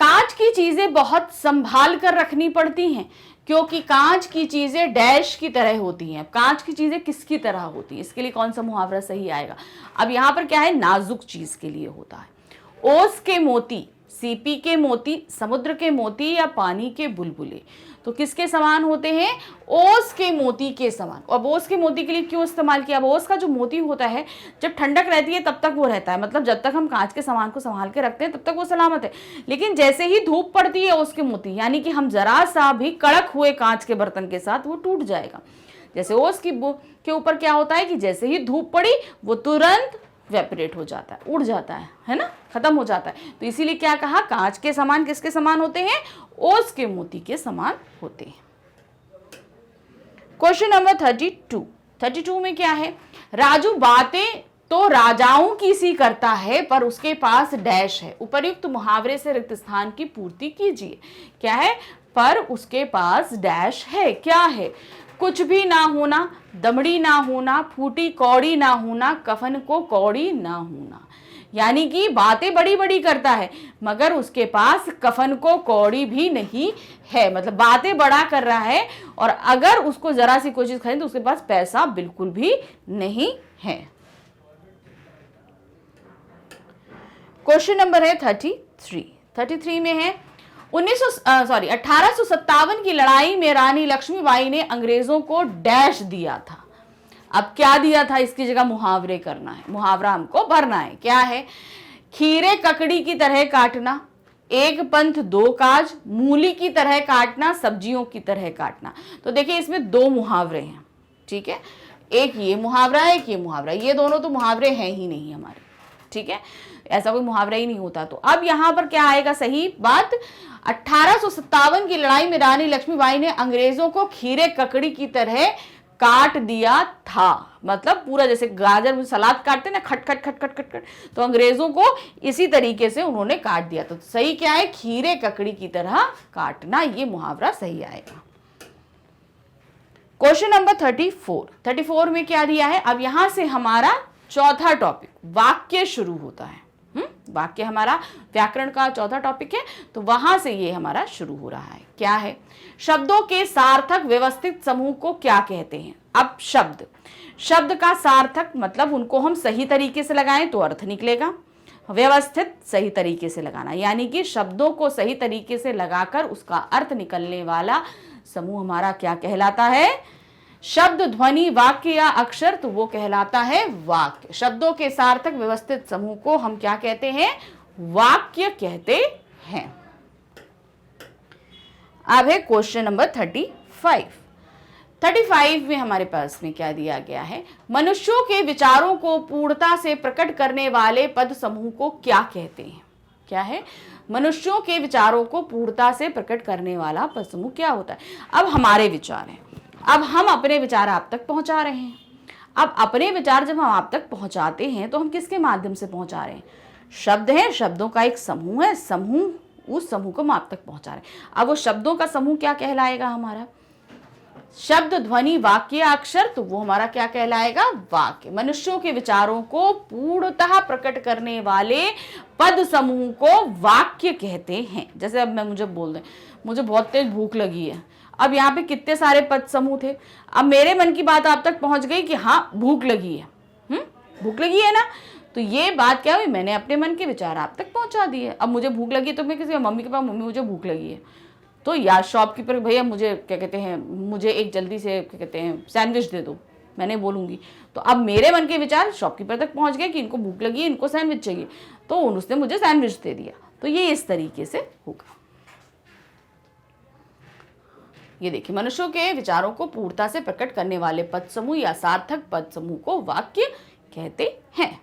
कांच की चीजें बहुत संभाल कर रखनी पड़ती हैं, क्योंकि कांच की चीजें डैश की तरह होती हैं। कांच की चीजें किसकी तरह होती हैं? इसके लिए कौन सा मुहावरा सही आएगा? अब यहां पर क्या है? नाजुक चीज के लिए होता है। ओस के मोती, सीपी के मोती, समुद्र के मोती या पानी के बुलबुले। तो किसके समान होते हैं? ओस के मोती के समान। अब ओस के मोती के लिए क्यों इस्तेमाल किया? अब ओस का जो मोती होता है जब ठंडक रहती है तब तक वो रहता है, मतलब जब तक हम कांच के सामान को संभाल के रखते हैं तब तक वो सलामत है। लेकिन जैसे ही धूप पड़ती है ओस के मोती, यानी कि हम जरा सा भी कड़क हुए कांच के बर्तन के साथ वो टूट जाएगा। जैसे ओस के ऊपर क्या होता है कि जैसे ही धूप पड़ी वो तुरंत वेपरेट हो जाता है, उड़ जाता है ना, खत्म हो जाता है। तो इसीलिए क्या कहा? कांच के समान किसके समान होते हैं? ओस के मोती के समान होते हैं। Question number 32। 32 में क्या है? राजू बातें तो राजाओं की सी करता है पर उसके पास डैश है, उपर्युक्त मुहावरे से रिक्त स्थान की पूर्ति कीजिए। क्या है? पर उसके पास डैश है, क्या है? कुछ भी ना होना, दमड़ी ना होना, फूटी कौड़ी ना होना, कफन को कौड़ी ना होना। यानी कि बातें बड़ी बड़ी करता है मगर उसके पास कफन को कौड़ी भी नहीं है। मतलब बातें बड़ा कर रहा है और अगर उसको जरा सी कोई चीज खरीदे तो उसके पास पैसा बिल्कुल भी नहीं है। क्वेश्चन नंबर है 33 में है 1857 की लड़ाई में रानी लक्ष्मीबाई ने अंग्रेजों को डैश दिया था। अब क्या दिया था, इसकी जगह मुहावरे करना है, मुहावरा हमको भरना है। क्या है, खीरे ककड़ी की तरह काटना, एक पंथ दो काज, मूली की तरह काटना, सब्जियों की तरह काटना। तो देखिए इसमें दो मुहावरे हैं, ठीक है, एक ये मुहावरा है, एक ये मुहावरा। ये दोनों तो मुहावरे हैं ही नहीं हमारे, ठीक है, ऐसा कोई मुहावरा ही नहीं होता। तो अब यहां पर क्या आएगा सही बात, 1857 की लड़ाई में रानी लक्ष्मीबाई ने अंग्रेजों को खीरे ककड़ी की तरह काट दिया था। मतलब पूरा जैसे गाजर में सलाद काटते ना, खट खट खट खट खट खट, तो अंग्रेजों को इसी तरीके से उन्होंने काट दिया। तो सही क्या है, खीरे ककड़ी की तरह काटना, ये मुहावरा सही आएगा। क्वेश्चन नंबर 34 में क्या दिया है, अब यहां से हमारा चौथा टॉपिक वाक्य शुरू होता है। वाक्य हमारा व्याकरण का चौथा टॉपिक है, तो वहां से ये हमारा शुरू हो रहा है। क्या है, शब्दों के सार्थक व्यवस्थित समूह को क्या कहते हैं। अब शब्द का सार्थक मतलब उनको हम सही तरीके से लगाएं तो अर्थ निकलेगा, व्यवस्थित सही तरीके से लगाना, यानी कि शब्दों को सही तरीके से लगाकर उसका अर्थ निकलने वाला समूह हमारा क्या कहलाता है, शब्द, ध्वनि, वाक्य या अक्षर, तो वो कहलाता है वाक्य। शब्दों के सार्थक व्यवस्थित समूह को हम क्या कहते हैं, वाक्य कहते हैं। अब है क्वेश्चन नंबर 35 में हमारे पास में क्या दिया गया है, मनुष्यों के विचारों को पूर्णता से प्रकट करने वाले पद समूह को क्या कहते हैं। क्या है, मनुष्यों के विचारों को पूर्णता से प्रकट करने वाला पद समूह क्या होता है। अब हमारे विचार हैं, अब हम अपने विचार आप तक पहुंचा रहे हैं। अब अपने विचार जब हम आप तक पहुंचाते हैं तो हम किसके माध्यम से पहुंचा रहे हैं, शब्द हैं, शब्दों का एक समूह है, समूह, उस समूह को हम आप तक पहुंचा रहे हैं। अब वो शब्दों का समूह क्या कहलाएगा हमारा, शब्द, ध्वनि, वाक्य, अक्षर, तो वो हमारा क्या कहलाएगा, वाक्य। मनुष्यों के विचारों को पूर्णतः प्रकट करने वाले पद समूह को वाक्य कहते हैं। जैसे अब मुझे बोल दें मुझे बहुत तेज भूख लगी है, अब यहाँ पे कितने सारे पद समूह थे, अब मेरे मन की बात आप तक पहुंच गई कि हाँ भूख लगी है, भूख लगी है ना, तो ये बात क्या हुई, मैंने अपने मन के विचार आप तक पहुंचा दिए। अब मुझे भूख लगी तो मैं किसी मम्मी के पास, मम्मी मुझे भूख लगी है, तो यार शॉपकीपर भैया मुझे क्या कहते हैं, मुझे एक जल्दी से क्या कहते हैं सैंडविच दे दो, मैंने बोलूंगी। तो अब मेरे मन के विचार शॉपकीपर तक पहुंच गए कि इनको भूख लगी है, इनको सैंडविच चाहिए, तो उसने मुझे सैंडविच दे दिया। तो ये इस तरीके से होगा। ये देखिए, मनुष्यों के विचारों को पूर्णता से प्रकट करने वाले पद समूह या सार्थक पद समूह को वाक्य कहते हैं।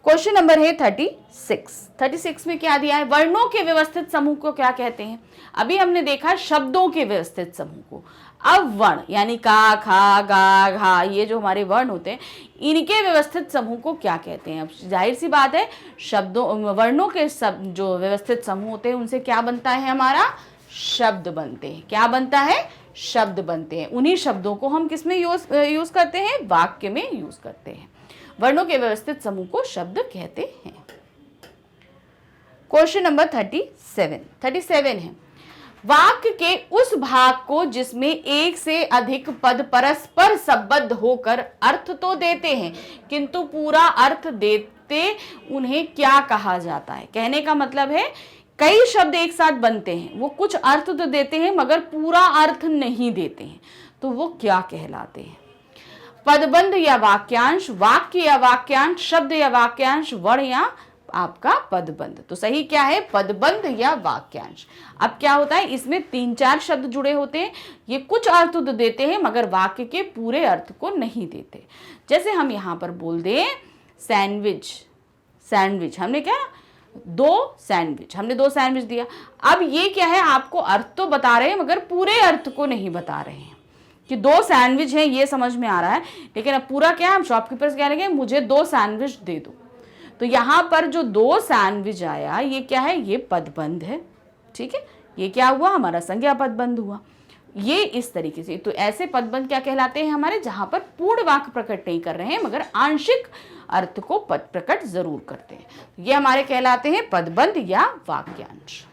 क्वेश्चन नंबर है 36 में क्या दिया है, वर्णों के व्यवस्थित समूह को क्या कहते हैं। अभी हमने देखा शब्दों के व्यवस्थित समूह को, अब वर्ण यानी का, खा, गा, घा, ये जो हमारे वर्ण होते हैं, इनके व्यवस्थित समूह को क्या कहते हैं। अब जाहिर सी बात है, शब्दों, वर्णों के जो व्यवस्थित समूह होते हैं उनसे क्या बनता है, हमारा शब्द बनते हैं। क्या बनता है, शब्द बनते हैं। उन्हीं शब्दों को हम किस में यूज करते हैं, वाक्य में यूज करते हैं। वर्णों के व्यवस्थित समूह को शब्द कहते हैं। क्वेश्चन नंबर 37 है, वाक्य के उस भाग को जिसमें एक से अधिक पद परस्पर संबद्ध होकर अर्थ तो देते हैं किंतु पूरा अर्थ देते उन्हें क्या कहा जाता है। कहने का मतलब है कई शब्द एक साथ बनते हैं, वो कुछ अर्थ तो देते हैं मगर पूरा अर्थ नहीं देते हैं, तो वो क्या कहलाते हैं। पदबंध या वाक्यांश, वाक्य या वाक्यांश, शब्द या वाक्यांश, वर्ण या आपका पदबंध। तो सही क्या है, पदबंध या वाक्यांश। अब क्या होता है, इसमें 3-4 शब्द जुड़े होते हैं, ये कुछ अर्थ तो देते हैं मगर वाक्य के पूरे अर्थ को नहीं देते। जैसे हम यहां पर बोल दें सैंडविच, हमने क्या, 2 सैंडविच दिया। अब ये क्या है, आपको अर्थ तो बता रहे हैं मगर पूरे अर्थ को नहीं बता रहे हैं कि 2 सैंडविच हैं, ये समझ में आ रहा है, लेकिन अब पूरा क्या है, हम शॉपकीपर से कह रहे हैं मुझे 2 सैंडविच दे दो। तो यहां पर जो 2 सैंडविच आया, ये क्या है, ये पदबंध है, ठीक है, ये क्या हुआ, हमारा संज्ञा पदबंध हुआ। ये इस तरीके से। तो ऐसे पदबंध क्या कहलाते हैं हमारे, जहां पर पूर्ण वाक्य प्रकट नहीं कर रहे हैं मगर आंशिक अर्थ को पद प्रकट जरूर करते हैं, ये हमारे कहलाते हैं पदबंध या वाक्यांश।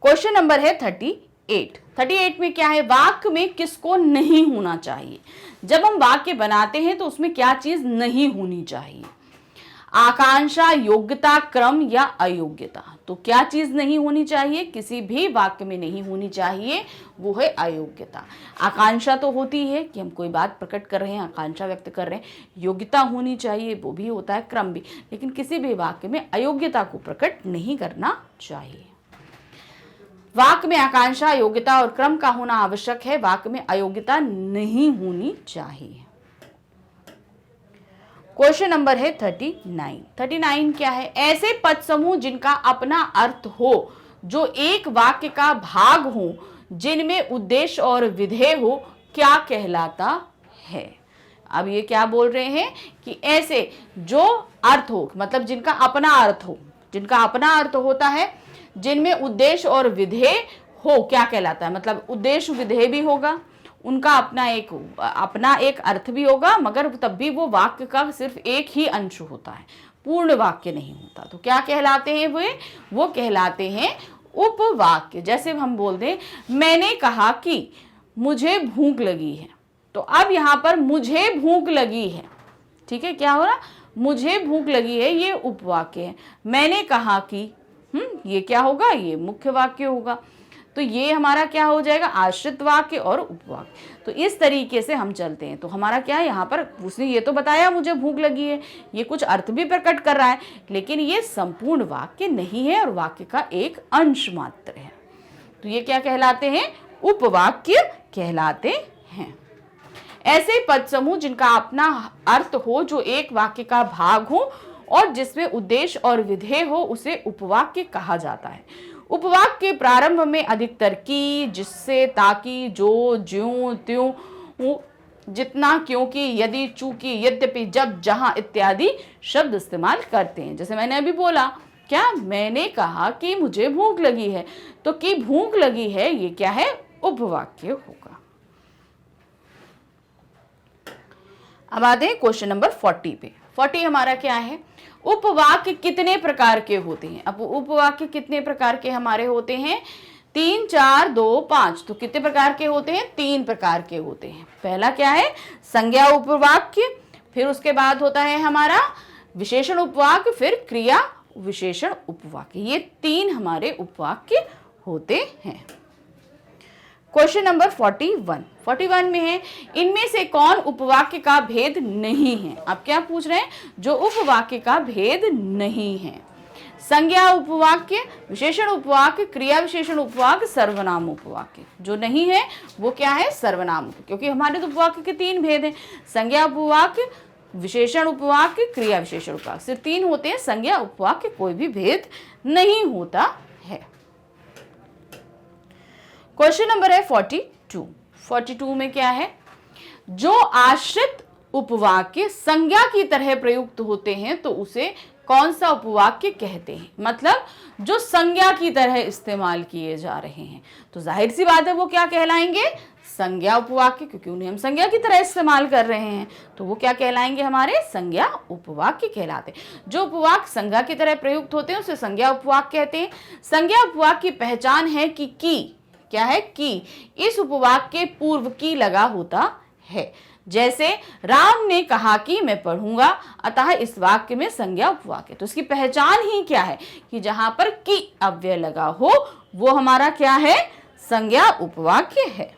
क्वेश्चन नंबर है 38 में क्या है, वाक्य में किसको नहीं होना चाहिए। जब हम वाक्य बनाते हैं तो उसमें क्या चीज नहीं होनी चाहिए, आकांक्षा, योग्यता, क्रम या अयोग्यता। तो क्या चीज नहीं होनी चाहिए, किसी भी वाक्य में नहीं होनी चाहिए, वो है अयोग्यता। आकांक्षा तो होती है कि हम कोई बात प्रकट कर रहे हैं, आकांक्षा व्यक्त कर रहे हैं, योग्यता होनी चाहिए, वो भी होता है, क्रम भी, लेकिन किसी भी वाक्य में अयोग्यता को प्रकट नहीं करना चाहिए। वाक्य में आकांक्षा, योग्यता और क्रम का होना आवश्यक है, वाक्य में अयोग्यता नहीं होनी चाहिए। क्वेश्चन नंबर है 39 क्या है, ऐसे पद समूह जिनका अपना अर्थ हो, जो एक वाक्य का भाग हो, जिनमें उद्देश्य और विधेय हो, क्या कहलाता है। अब ये क्या बोल रहे हैं कि ऐसे जो अर्थ हो, मतलब जिनका अपना अर्थ हो, जिनका अपना अर्थ होता है, जिनमें उद्देश्य और विधेय हो, क्या कहलाता है। मतलब उद्देश्य विधेय भी होगा, उनका अपना एक अर्थ भी होगा, मगर तब भी वो वाक्य का सिर्फ एक ही अंश होता है, पूर्ण वाक्य नहीं होता। तो क्या कहलाते हैं वो कहलाते हैं उपवाक्य। जैसे हम बोल दें, मैंने कहा कि मुझे भूख लगी है, तो अब यहां पर मुझे भूख लगी है, ठीक है, क्या हो रहा, मुझे भूख लगी है, ये उपवाक्य है। मैंने कहा कि ये क्या होगा, ये मुख्य वाक्य होगा। तो ये हमारा क्या हो जाएगा, आश्रित वाक्य और उपवाक्य। तो इस तरीके से हम चलते हैं। तो हमारा क्या है, यहाँ पर उसने ये तो बताया मुझे भूख लगी है, ये कुछ अर्थ भी प्रकट कर रहा है, लेकिन ये संपूर्ण वाक्य नहीं है और वाक्य का एक अंश मात्र है। तो ये क्या कहलाते हैं, उपवाक्य कहलाते हैं। ऐसे पद समूह जिनका अपना अर्थ हो, जो एक वाक्य का भाग हो और जिसमें उद्देश्य और विधेय हो, उसे उपवाक्य कहा जाता है। उपवाक्य के प्रारंभ में अधिकतर की, जिससे, ताकि, जो, ज्यों, त्यों, जितना, क्योंकि, यदि, चूंकि, यद्यपि, जब, जहां इत्यादि शब्द इस्तेमाल करते हैं। जैसे मैंने अभी बोला, क्या, मैंने कहा कि मुझे भूख लगी है, तो कि भूख लगी है, ये क्या है, उपवाक्य होगा। अब आते हैं क्वेश्चन नंबर 40 पे। 40 हमारा क्या है, उपवाक्य कितने प्रकार के होते हैं। अब उपवाक्य कितने प्रकार के हमारे होते हैं, 3, 4, 2, 5। तो कितने प्रकार के होते हैं, 3 प्रकार के होते हैं। पहला क्या है, संज्ञा उपवाक्य, फिर उसके बाद होता है हमारा विशेषण उपवाक्य, फिर क्रिया विशेषण उपवाक्य। ये 3 हमारे उपवाक्य होते हैं। क्वेश्चन नंबर 41 में है, इनमें से कौन उपवाक्य का भेद नहीं है। अब क्या पूछ रहे हैं, जो उपवाक्य का भेद नहीं है। संज्ञा उपवाक्य, विशेषण उपवाक्य, क्रिया विशेषण उपवाक्य, सर्वनाम उपवाक्य। जो नहीं है वो क्या है, सर्वनाम, क्योंकि हमारे तो उपवाक्य के 3 भेद हैं, संज्ञा उपवाक्य, विशेषण उपवाक्य, क्रिया विशेषण उपवाक्य, सिर्फ 3 होते हैं। संज्ञा उपवाक्य कोई भी भेद नहीं होता है। क्वेश्चन नंबर है 42 में क्या है, जो आश्रित उपवाक्य संज्ञा की तरह प्रयुक्त होते हैं तो उसे कौन सा उपवाक्य कहते हैं। मतलब जो संज्ञा की तरह इस्तेमाल किए जा रहे हैं, तो जाहिर सी बात है वो क्या कहलाएंगे, संज्ञा उपवाक्य, क्योंकि उन्हें हम संज्ञा की तरह इस्तेमाल कर रहे हैं, तो वो क्या कहलाएंगे, हमारे संज्ञा उपवाक्य कहलाते हैं। जो उपवाक्य संज्ञा की तरह प्रयुक्त होते हैं उसे संज्ञा उपवाक्य कहते हैं। संज्ञा उपवाक्य की पहचान है कि क्या है, कि इस उपवाक्य के पूर्व की लगा होता है। जैसे राम ने कहा कि मैं पढ़ूंगा, अतः इस वाक्य में संज्ञा उपवाक्य। तो इसकी पहचान ही क्या है, कि जहां पर की अव्यय लगा हो वो हमारा क्या है, संज्ञा उपवाक्य है।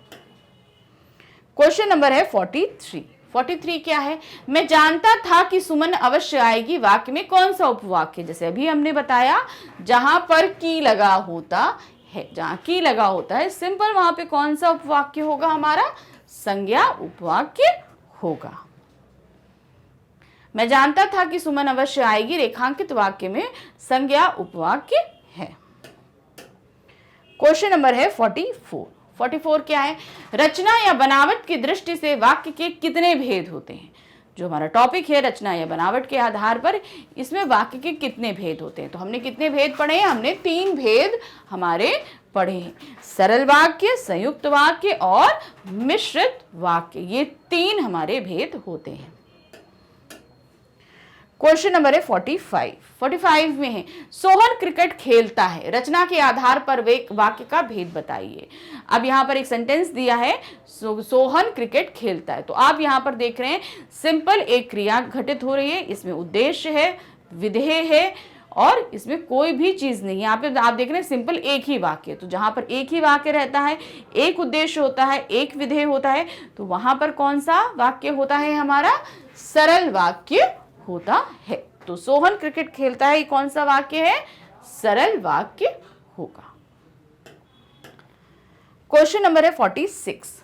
क्वेश्चन नंबर है 43 क्या है, मैं जानता था कि सुमन अवश्य आएगी, वाक्य में कौन सा उपवाक्य। जैसे अभी हमने बताया, जहां पर की लगा होता है, जहां की लगा होता है सिंपल, वहां पे कौन सा उपवाक्य होगा, हमारा संज्ञा उपवाक्य होगा। मैं जानता था कि सुमन अवश्य आएगी, रेखांकित वाक्य में संज्ञा उपवाक्य है। क्वेश्चन नंबर है 44 क्या है, रचना या बनावट की दृष्टि से वाक्य के कितने भेद होते हैं। जो हमारा टॉपिक है रचना या बनावट के आधार पर इसमें वाक्य के कितने भेद होते हैं। तो हमने कितने भेद पढ़े हैं, हमने 3 भेद हमारे पढ़े हैं। सरल वाक्य, संयुक्त वाक्य और मिश्रित वाक्य, ये 3 हमारे भेद होते हैं। क्वेश्चन नंबर है 45 में है, सोहन क्रिकेट खेलता है, रचना के आधार पर वे वाक्य का भेद बताइए। अब यहाँ पर एक सेंटेंस दिया है, सोहन क्रिकेट खेलता है, तो आप यहाँ पर देख रहे हैं सिंपल एक क्रिया घटित हो रही है, इसमें उद्देश्य है, विधेय है और इसमें कोई भी चीज नहीं है। यहाँ पे आप देख रहे हैं सिंपल एक ही वाक्य, तो जहां पर एक ही वाक्य रहता है, एक उद्देश्य होता है, एक विधेय होता है, तो वहां पर कौन सा वाक्य होता है? हमारा सरल वाक्य होता है। तो सोहन क्रिकेट खेलता है, ये कौन सा वाक्य है? सरल वाक्य होगा। क्वेश्चन नंबर है 46,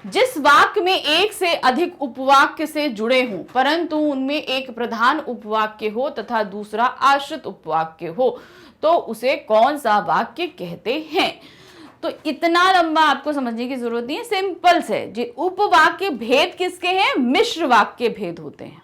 जिस वाक्य में एक से अधिक उपवाक्य से जुड़े हों परंतु उनमें एक प्रधान उपवाक्य हो तथा दूसरा आश्रित उपवाक्य हो तो उसे कौन सा वाक्य कहते हैं? तो इतना लंबा आपको समझने की जरूरत नहीं है, सिंपल से जी उपवाक्य भेद किसके हैं? मिश्र वाक्य भेद होते हैं।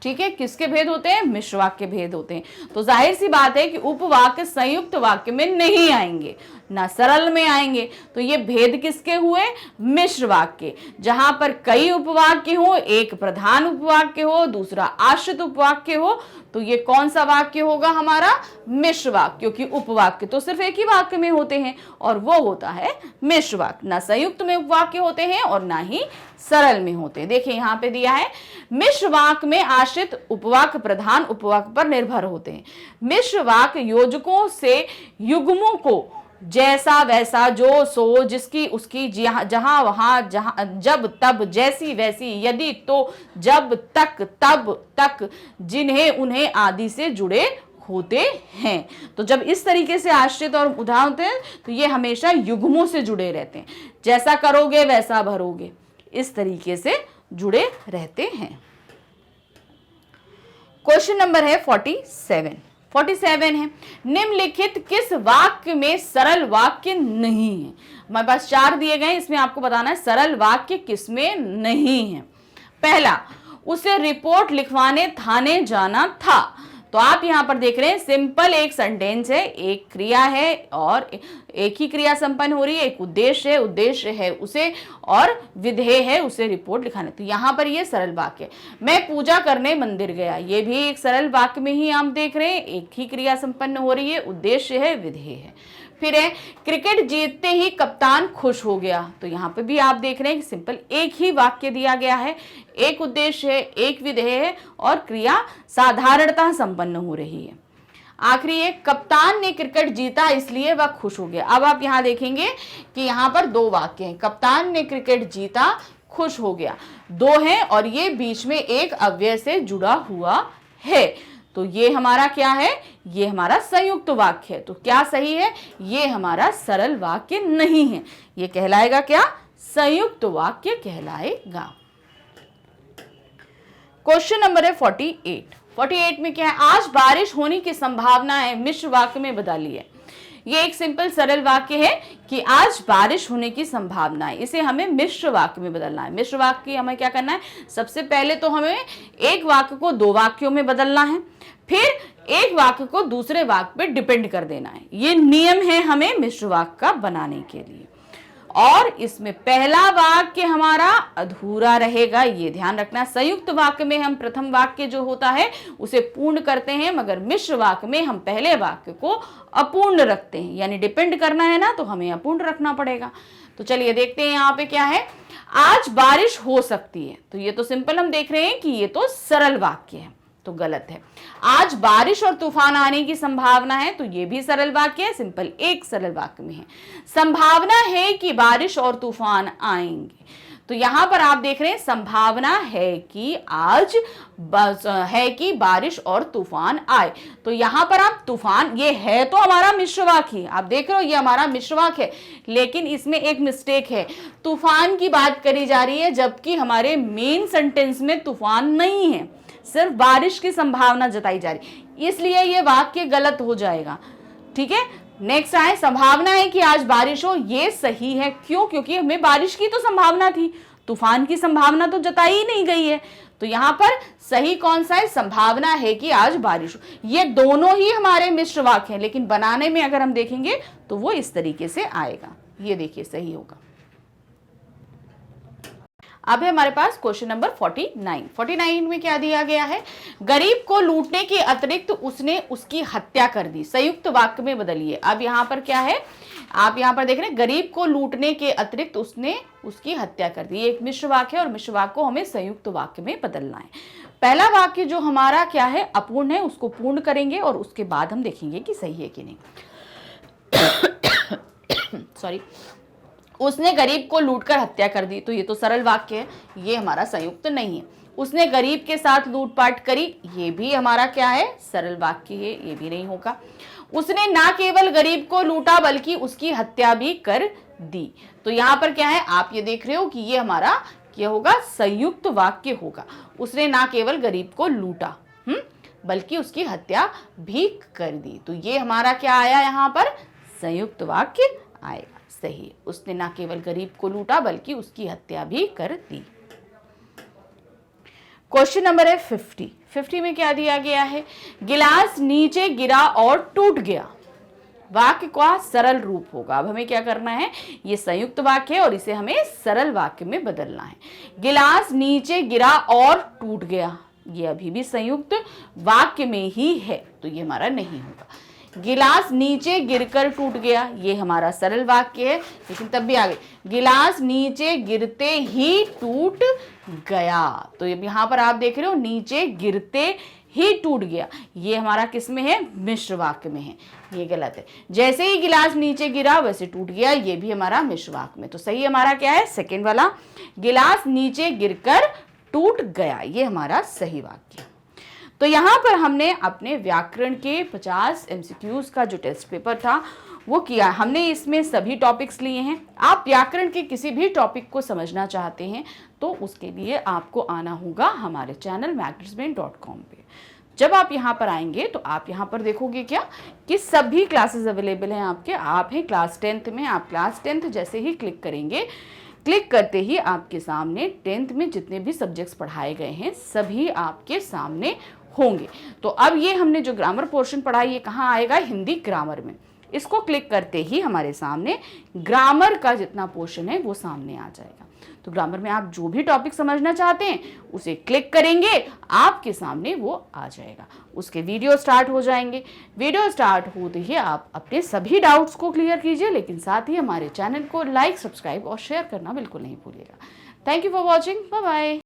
ठीक है, किसके भेद होते हैं? मिश्र वाक्य भेद होते हैं। तो जाहिर सी बात है कि उपवाक्य संयुक्त वाक्य में नहीं आएंगे, ना सरल में आएंगे। तो ये भेद किसके हुए? मिश्र वाक्य, जहां पर कई उपवाक्य हो, एक प्रधान उपवाक्य हो, दूसरा आश्रित उपवाक्य हो, तो ये कौन सा वाक्य होगा? हमारा मिश्र वाक्य, क्योंकि उपवाक्य तो सिर्फ एक ही वाक्य में होते हैं और वो होता है मिश्र वाक्य। ना संयुक्त में उपवाक्य होते हैं और ना ही सरल में होते हैं। देखिए यहाँ पे दिया है, मिश्र वाक्य में आश्रित उपवाक्य प्रधान उपवाक्य पर निर्भर होते हैं। मिश्र वाक्य योजकों से युग्मों को जैसा वैसा जो सो जिसकी उसकी जहां वहां जहां जब तब जैसी वैसी यदि तो जब तक तब तक जिन्हें उन्हें आदि से जुड़े होते हैं। तो जब इस तरीके से आश्रित और उदाहरण होते हैं तो ये हमेशा युग्मों से जुड़े रहते हैं, जैसा करोगे वैसा भरोगे, इस तरीके से जुड़े रहते हैं। क्वेश्चन नंबर है 47 है, निम्नलिखित किस वाक्य में सरल वाक्य नहीं है? हमारे पास 4 दिए गए, इसमें आपको बताना है सरल वाक्य किसमें नहीं है। पहला, उसे रिपोर्ट लिखवाने थाने जाना था। तो आप यहां पर देख रहे हैं सिंपल एक सेंटेंस है, एक क्रिया है और एक ही क्रिया संपन्न हो रही है, एक उद्देश्य है उसे और विधेय है उसे रिपोर्ट लिखाने। तो यहां पर ये सरल वाक्य, मैं पूजा करने मंदिर गया, ये भी एक सरल वाक्य में ही आप देख रहे हैं, एक ही क्रिया संपन्न हो रही है, उद्देश्य है, विधेय है। फिर है, क्रिकेट जीतते ही कप्तान खुश हो गया। तो यहाँ पे भी आप देख रहे हैं कि सिंपल एक ही वाक्य दिया गया है, एक उद्देश्य है, एक विधेय है और क्रिया साधारणतः संपन्न हो रही है। आखिरी है, कप्तान ने क्रिकेट जीता इसलिए वह खुश हो गया। अब आप यहाँ देखेंगे कि यहाँ पर 2 वाक्य हैं, कप्तान ने क्रिकेट जीता, खुश हो गया, 2 हैं और ये बीच में एक अव्यय से जुड़ा हुआ है। तो ये हमारा क्या है? ये हमारा संयुक्त वाक्य है। तो क्या सही है? ये हमारा सरल वाक्य नहीं है, ये कहलाएगा क्या? संयुक्त वाक्य कहलाएगा। क्वेश्चन नंबर है 48 में क्या है? आज बारिश होने की संभावना है, मिश्र वाक्य में बदलिए। ये एक सिंपल सरल वाक्य है कि आज बारिश होने की संभावना है, इसे हमें मिश्र वाक्य में बदलना है। मिश्र वाक्य हमें क्या करना है? सबसे पहले तो हमें एक वाक्य को 2 वाक्यों में बदलना है, फिर एक वाक्य को दूसरे वाक्य पे डिपेंड कर देना है। ये नियम है हमें मिश्र वाक्य का बनाने के लिए। और इसमें पहला वाक्य हमारा अधूरा रहेगा, ये ध्यान रखना। संयुक्त वाक्य में हम प्रथम वाक्य जो होता है उसे पूर्ण करते हैं, मगर मिश्र वाक्य में हम पहले वाक्य को अपूर्ण रखते हैं, यानी डिपेंड करना है ना, तो हमें अपूर्ण रखना पड़ेगा। तो चलिए देखते हैं यहाँ पे क्या है। आज बारिश हो सकती है, तो ये तो सिंपल हम देख रहे हैं कि ये तो सरल वाक्य है, तो गलत है। आज बारिश और तूफान आने की संभावना है, तो ये भी सरल वाक्य है, सिंपल एक सरल वाक्य में है। संभावना है कि बारिश और तूफान आएंगे, तो यहां पर आप देख रहे हैं संभावना है कि आज है कि बारिश और तूफान आए। तो यहां पर आप तूफान, ये है तो हमारा मिश्र वाक्य, आप देख रहे हो ये हमारा मिश्र वाक्य है, लेकिन इसमें एक मिस्टेक है, तूफान की बात करी जा रही है जबकि हमारे मेन सेंटेंस में तूफान नहीं है, सिर्फ बारिश की संभावना जताई जा रही, इसलिए ये वाक्य गलत हो जाएगा। ठीक है, नेक्स्ट आए, संभावना है कि आज बारिश हो, ये सही है। क्यों? क्योंकि हमें बारिश की तो संभावना थी, तूफान की संभावना तो जताई ही नहीं गई है। तो यहां पर सही कौन सा है? संभावना है कि आज बारिश हो। ये दोनों ही हमारे मिश्र वाक्य हैं, लेकिन बनाने में अगर हम देखेंगे तो वो इस तरीके से आएगा। ये देखिए सही होगा। अब है हमारे पास क्वेश्चन नंबर 49 में क्या दिया गया है, गरीब को लूटने के अतिरिक्त उसने उसकी हत्या कर दी, संयुक्त वाक्य में बदलिए। अब यहाँ पर क्या है, आप यहाँ पर देख रहे हैं गरीब को लूटने के अतिरिक्त उसने उसकी हत्या कर दी, एक मिश्र वाक्य है और मिश्र वाक्य को हमें संयुक्त वाक्य में बदलना है। पहला वाक्य जो हमारा क्या है, अपूर्ण है, उसको पूर्ण करेंगे और उसके बाद हम देखेंगे कि सही है कि नहीं। सॉरी, उसने गरीब को लूटकर हत्या कर दी, तो ये तो सरल वाक्य है, ये हमारा संयुक्त नहीं है। उसने गरीब के साथ लूटपाट करी, ये भी हमारा क्या है, सरल वाक्य है, ये भी नहीं होगा। उसने ना केवल गरीब को लूटा बल्कि उसकी हत्या भी कर दी, तो यहां पर क्या है, आप ये देख रहे हो कि ये हमारा क्या होगा, संयुक्त वाक्य होगा। उसने ना केवल गरीब को लूटा बल्कि उसकी हत्या भी कर दी, तो ये हमारा क्या आया, यहाँ पर संयुक्त वाक्य आएगा। सही, उसने ना केवल गरीब को लूटा बल्कि उसकी हत्या भी कर दी। क्वेश्चन नंबर है 50 में क्या दिया गया है, गिलास नीचे गिरा और टूट गया, वाक्य का सरल रूप होगा। अब हमें क्या करना है, ये संयुक्त वाक्य है और इसे हमें सरल वाक्य में बदलना है। गिलास नीचे गिरा और टूट गया, ये अभी भी संयुक्त वाक्य में ही है, तो ये हमारा नहीं होगा। गिलास नीचे गिरकर टूट गया, ये हमारा सरल वाक्य है, लेकिन तब भी आगे गिलास नीचे गिरते ही टूट गया, तो यहाँ पर आप देख रहे हो नीचे गिरते ही टूट गया, ये हमारा किस में है, मिश्र वाक्य में है, ये गलत है। जैसे ही गिलास नीचे गिरा वैसे टूट गया, ये भी हमारा मिश्र वाक्य में, तो सही हमारा क्या है, सेकेंड वाला, गिलास नीचे गिरकर टूट गया, ये हमारा सही वाक्य। तो यहाँ पर हमने अपने व्याकरण के 50 MCQs का जो टेस्ट पेपर था वो किया। हमने इसमें सभी टॉपिक्स लिए हैं। आप व्याकरण के किसी भी टॉपिक को समझना चाहते हैं तो उसके लिए आपको आना होगा हमारे चैनल magdasbrain.com पे। जब आप यहाँ पर आएंगे तो आप यहाँ पर देखोगे क्या कि सभी क्लासेस अवेलेबल हैं आपके। आप हैं क्लास 10th में, आप क्लास 10th जैसे ही क्लिक करेंगे, क्लिक करते ही आपके सामने 10th में जितने भी सब्जेक्ट्स पढ़ाए गए हैं सभी आपके सामने होंगे। तो अब ये हमने जो ग्रामर पोर्शन पढ़ा ये कहाँ आएगा, हिंदी ग्रामर में। इसको क्लिक करते ही हमारे सामने ग्रामर का जितना पोर्शन है वो सामने आ जाएगा। तो ग्रामर में आप जो भी टॉपिक समझना चाहते हैं उसे क्लिक करेंगे, आपके सामने वो आ जाएगा। उसके वीडियो स्टार्ट हो जाएंगे। वीडियो स्टार्ट होते ही आप अपने सभी डाउट्स को क्लियर कीजिए, लेकिन साथ ही हमारे चैनल को लाइक, सब्सक्राइब और शेयर करना बिल्कुल नहीं भूलिएगा। Thank you for watching, bye bye.